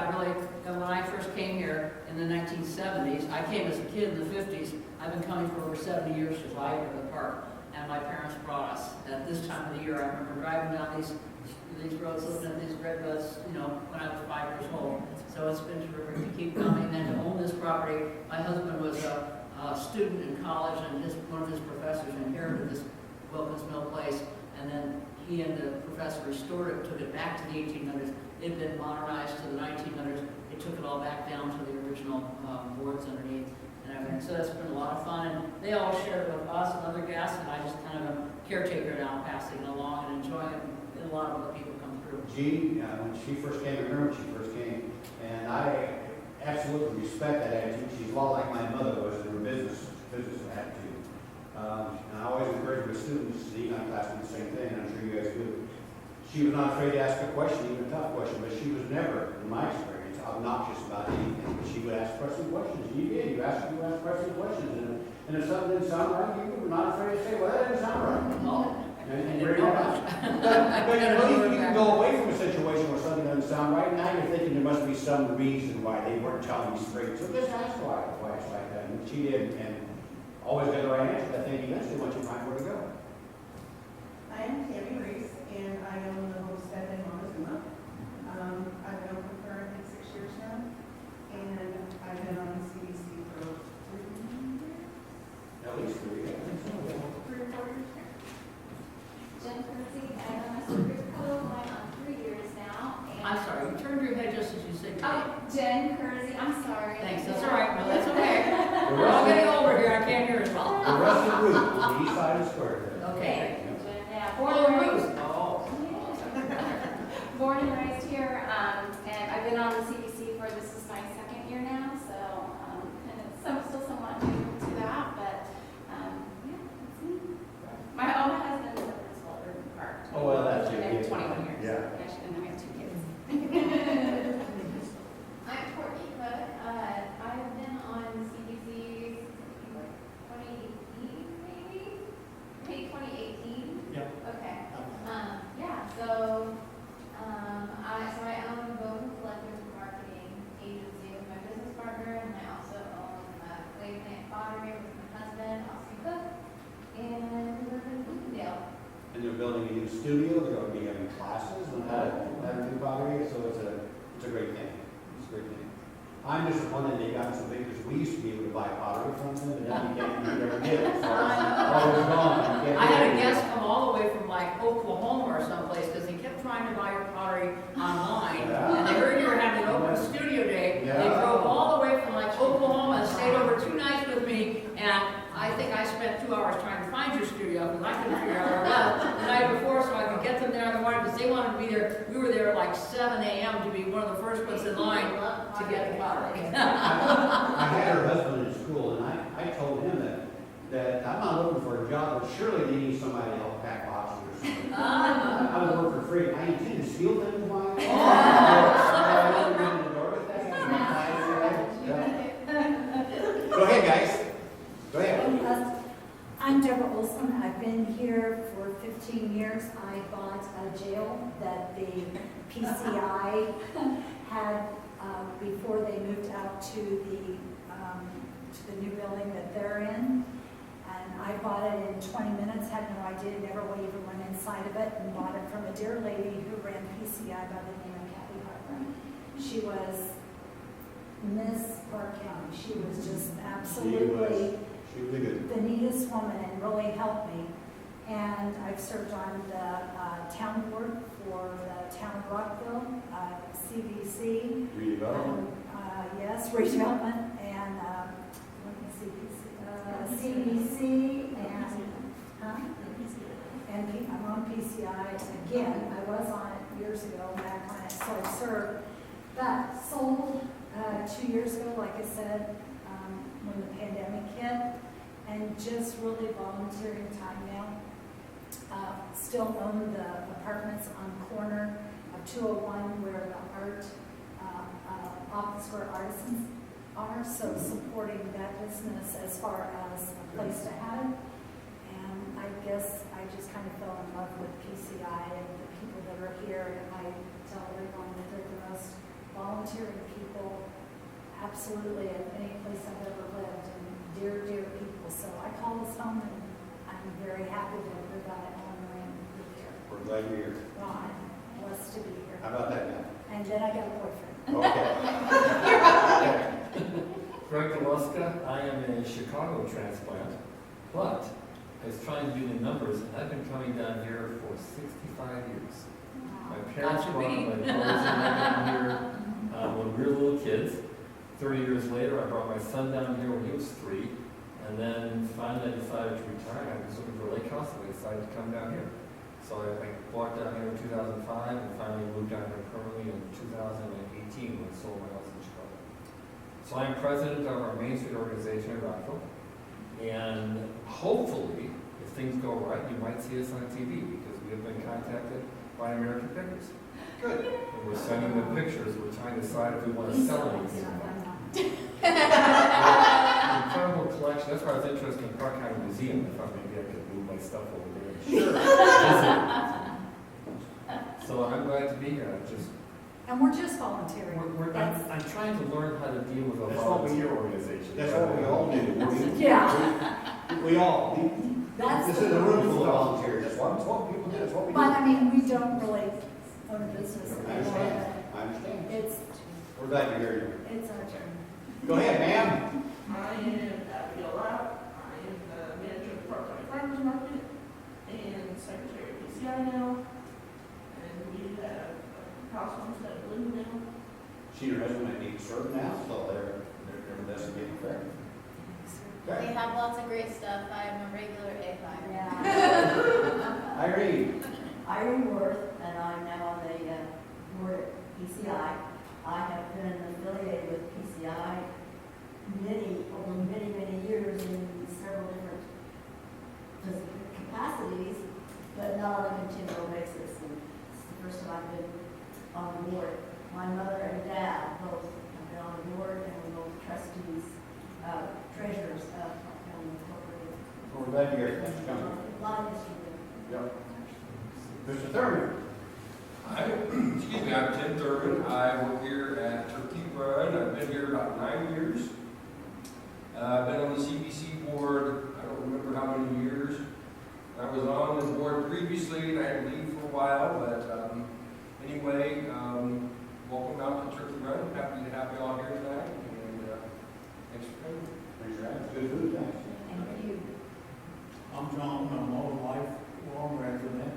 When I first came here in the 1970s, I came as a kid in the 50s. I've been coming for over 70 years to live in the park, and my parents brought us. At this time of the year, I remember driving down these roads, looking at these redwoods, when I was 5 years old. So it's been terrific to keep coming and to own this property. My husband was a student in college, and one of his professors inherited this Wilkinsville place, and then he and the professor restored it, took it back to the 1800s. It had been modernized to the 1900s. They took it all back down to the original boards underneath and everything. So that's been a lot of fun, and they all shared it with us and other guests, and I just kind of a caretaker now, passing it along and enjoying it. And a lot of other people come through. Jean, when she first came, I remember when she first came, and I absolutely respect that attitude. She's a lot like my mother was in her business attitude. And I always encourage my students, the econ class, do the same thing, and I'm sure you guys do. She was not afraid to ask a question, even a tough question, but she was never, in my experience, obnoxious about anything. But she would ask pressing questions, and you did. You asked pressing questions, and if something didn't sound right, you were not afraid to say, well, that didn't sound right. No. And bring it up. But you can go away from a situation where something doesn't sound right, now you're thinking there must be some reason why they weren't telling you straight. So just ask why it's like that. And she did, and always got the right answer. I think eventually once you find where to go. I am Tammy Reese, and I own the homestead in Montezuma. I've been open for, I think, 6 years now, and I've been on the CDC for 3 years. At least 3 years. 3 or 4 years. Jen Kersey, I own a Secret Code, I'm on 3 years now. And I'm sorry, you turned your head just as you said your name. Oh, Jen Kersey, I'm sorry. Thanks, that's all right. No, that's okay. We're all getting older here. I can't hear as well. The rusted roof on the east side of the square. Okay. Yeah, Oh, Ruth. Oh. born and raised here, and I've been on the CDC for, this is my 2nd year now, so still somewhat new to that, but yeah, that's me. My husband is a principal at Urban Park. Oh, well, that's Been there good. 21 years. Yeah. Actually, and I have 2 kids. I'm Courtney Cook. I've been on CBC 2018, maybe 2018. Yeah. Okay. So I own both collective marketing agency with my business partner, and I also own Clay Plant Pottery with my husband, Austin Cook, and we live in Bloomingdale. And they're building a new studio. They're going to be having classes on how to do pottery. So it's a great thing. It's a great thing. I'm disappointed they got so big because we used to be able to buy pottery from them, but then you never did. So all was gone. You can't I do had a anything. guest come all the way from like Oklahoma or someplace because he kept trying to buy your pottery online. Yeah. And they heard you were having an open studio day. Yeah. They drove all the way from like Oklahoma and stayed over 2 nights with me. And I think I spent 2 hours trying to find your studio because I couldn't figure out where it was the night before, so I could get them there in the morning because they wanted to be there. We were there at like 7 a.m. to be one of the first ones in line to get the pottery. I had her husband in school, and I told him that I'm not looking for a job, but surely they need somebody to help pack boxes or something. I would work for free. I intend to steal things while Go ahead, guys. Go ahead. I'm Deborah Olson. I've been here for 15 years. I bought a jail that the PCI had before they moved out to the new building that they're in. And I bought it in 20 minutes, had no idea, never even went inside of it, and bought it from a dear lady who ran PCI by the name of Kathy Harper. She was Miss Parke County. She was just absolutely She was good. the neatest woman and really helped me. And I've served on the town board for the town of Rockville, CVC. Redevelopment. Yes, redevelopment, and, let me see, CVC, and, I'm on PCI again. I was on it years ago, back on it, so I served. But sold 2 years ago, like I said, when the pandemic hit, and just really volunteering time now. Still own the apartments on the corner of 201 where the art office where artisans are, so supporting that business as far as a place to have it. And I guess I just kind of fell in love with PCI and the people that are here, and I tell everyone that they're the most volunteering people absolutely at any place I've ever lived, and dear, dear people. So I call this home, and I'm very happy that we got it on and live here. We're glad you're here. Well, I'm blessed to be here. How about that now? And then I got a boyfriend. Okay. Greg Galuska, I am a Chicago transplant, but I was trying to do the numbers, and I've been coming down here for 65 years. My parents That's brought me. my brothers and I down here when we were little kids. 30 years later, I brought my son down here when he was 3, and then finally I decided to retire. I was looking for a lake house, and I decided to come down here. So I bought down here in 2005 and finally moved down here permanently in 2018 when I sold my house in Chicago. So I'm president of our Main Street organization in Rockville, and hopefully, if things go right, you might see us on TV because we have been contacted by American Pickers. Good. And we're sending them pictures. We're trying to decide if we want to sell anything. Incredible collection. That's why I was interested in Parke County Museum. I thought maybe I could move my stuff over there. Sure. So I'm glad to be here. And we're just volunteering. I'm trying to learn how to deal with a That's what we volunteer organization. That's what we all do. Yeah. We all. That's This the is a room full of problem. volunteers. That's what people do. That's what we do. But I mean, we don't really own a business. I understand. I understand. It's, We're glad you're here. it's our turn. Go ahead, ma'am. I am Abigail Lapp. I am the manager of the Parke County Farmers Market and secretary of PCI now. And we have a house homestead of Blue now. She and her husband might be served now, so they're investigating fair. We have lots of great stuff. I'm a regular egg buyer. Yeah. Irene. Irene Worth, and I'm now on the board at PCI. I have been affiliated with PCI over many years in several different capacities, but not on a continual basis. And it's the first time I've been on the board. My mother and dad both have been on the board, and we're both trustees, treasurers of Parke County Incorporated. We're glad you're here. Thanks for coming. A lot of history there. Yep. Mr. Thurman. I'm Tim Thurman. I work here at Turkey Run. I've been here about 9 years. I've been on the CBC board, I don't remember how many years. I was on the board previously, and I had to leave for a while, but anyway, welcome out to Turkey Run. Happy to have you all here tonight, and thanks for coming. Thanks for having us. Good food, thanks. Thank you. I'm John, I'm a lifelong resident.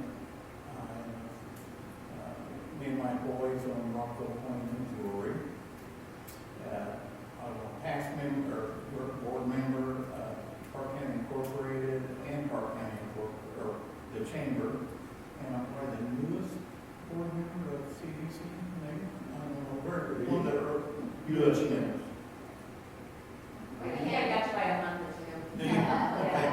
Me and my boys own Rockville Huntington Jewelry. I'm a past member, or board member of Parke County Incorporated and Parke County Incorporated, or the Chamber. And I'm probably the newest board member of CDC, maybe? I don't know, one of the newest members. I think I got you by a month or two. Do you? Okay.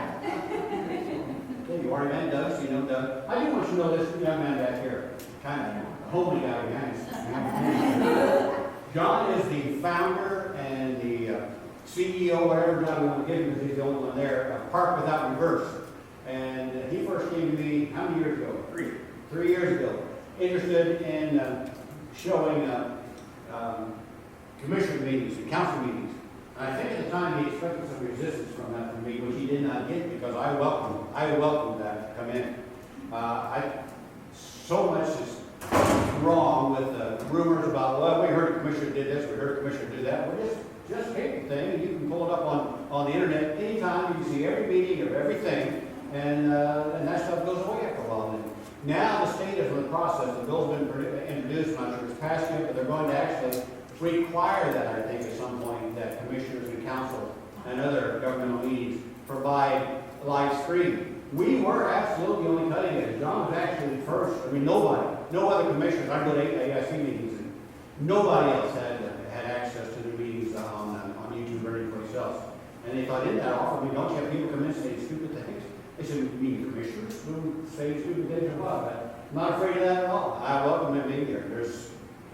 Okay, you already met Doug, so you know Doug. I do want you to know this young man back here, kind of homely guy behind us. John is the founder and the CEO, whatever job we want to give him, because he's the only one there, of Park Without Reverse. And he first came to me, how many years ago? 3 years ago. Interested in showing commission meetings and council meetings And I think at the time he expected some resistance from that from me, which he did not get because I welcomed that to come in. So much is wrong with rumors about, well, we heard the commissioner did this, we heard the commissioner did that. Well, just take the thing and you can pull it up on the internet anytime. You can see every meeting of everything, and that stuff goes away after a while. And now the state is in the process. The bill's been introduced. I'm not sure it's passed yet, but they're going to actually require that, I think, at some point, that commissioners and council and other governmental meetings provide live streaming. We were absolutely only cutting edge. John was actually first. I mean, no other commissioners. I go to AIC meetings, and nobody else had access to the meetings on YouTube or anyplace else. And they thought, in that offer, don't you have people come in and say stupid things? They said, we mean commissioners who say stupid things or what? I'm not afraid of that at all. I welcome him in here. There's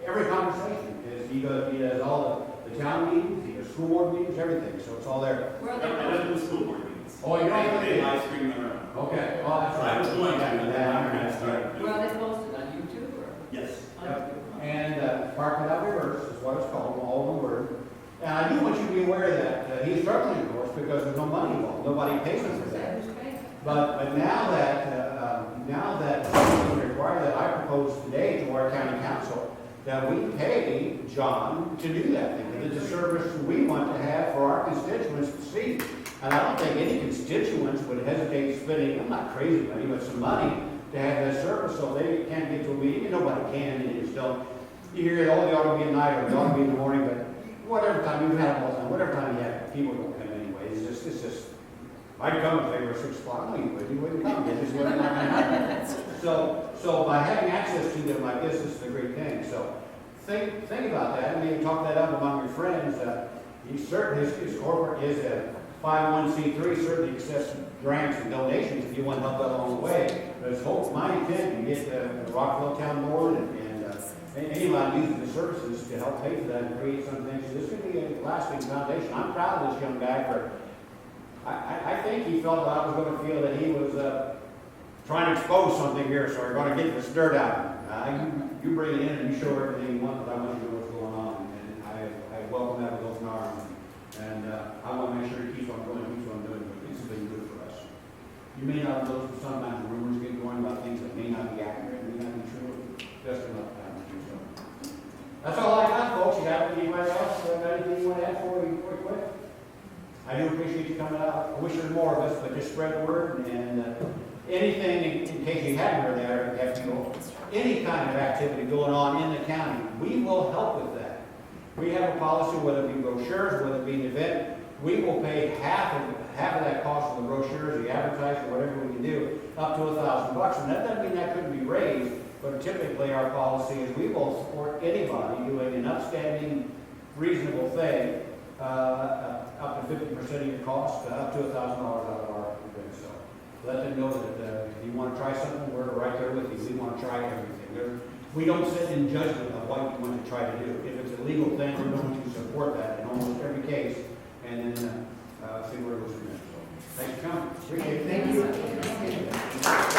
every conversation. He does all the town meetings, he does school board meetings, everything. So it's all there. Where are I they don't do school board meetings. Oh, you don't They live stream them around. Okay, well, that's right. I was going to, but then I'm going to start. Where are they posted, on YouTube or? Yes. on Yep. YouTube? And Parke Without Reverse is what it's called, all one word. And I do want you to be aware that he's struggling, of course, because there's no money involved. Nobody pays him for that. But now that something required that I propose today to our county council, that we pay John to do that thing. It's a service we want to have for our constituents to see. And I don't think any constituents would hesitate spending, I'm not crazy money, but some money to have that service so they can't get to a meeting. And nobody can, and you just don't. You hear, oh, they ought to be at night or they ought to be in the morning, but whatever time, you've had them all the time, whatever time you have, people don't come anyway. It's just, I'd come if they were 6 o'clock. No, you wouldn't come. They just wouldn't happen. So by having access to them like this is a great thing. So think about that and maybe talk that up among your friends. His corporate, his 501c3 certainly accepts grants and donations if you want to help that along the way. But it's my intent to get the Rockville Town Board and anybody using the services to help pay for that and create some things. So this could be a lasting foundation. I'm proud of this young guy for. I think he felt that I was going to feel that he was trying to expose something here, so we're going to get this dirt out. You bring it in and you show everything you want, but I want you to know what's going on. And I welcome that with open arms. And I want to make sure he keeps on going, keeps on doing it. This has been good for us. You may not know, sometimes rumors get going about things that may not be accurate, may not be true. Just enough time to do so. That's all I got, folks. You got anybody else? Anything you want to add before we quit? I do appreciate you coming out. I wish there was more of us, but just spread the word. And anything, in case you haven't heard that, any kind of activity going on in the county, we will help with that. We have a policy, whether it be brochures, whether it be an event, we will pay half of that cost for the brochures, the advertising, whatever we can do, up to $1,000. And that doesn't mean that couldn't be raised, but typically our policy is we will support anybody doing an upstanding, reasonable thing, up to 50% of your cost, up to $1,000 out of our event. So let them know that if you want to try something, we're right there with you. We want to try everything. We don't sit in judgment of what you want to try to do. If it's a legal thing, we're going to support that in almost every case, and then see where it goes from there. So, thanks for coming. Appreciate it. Thank you.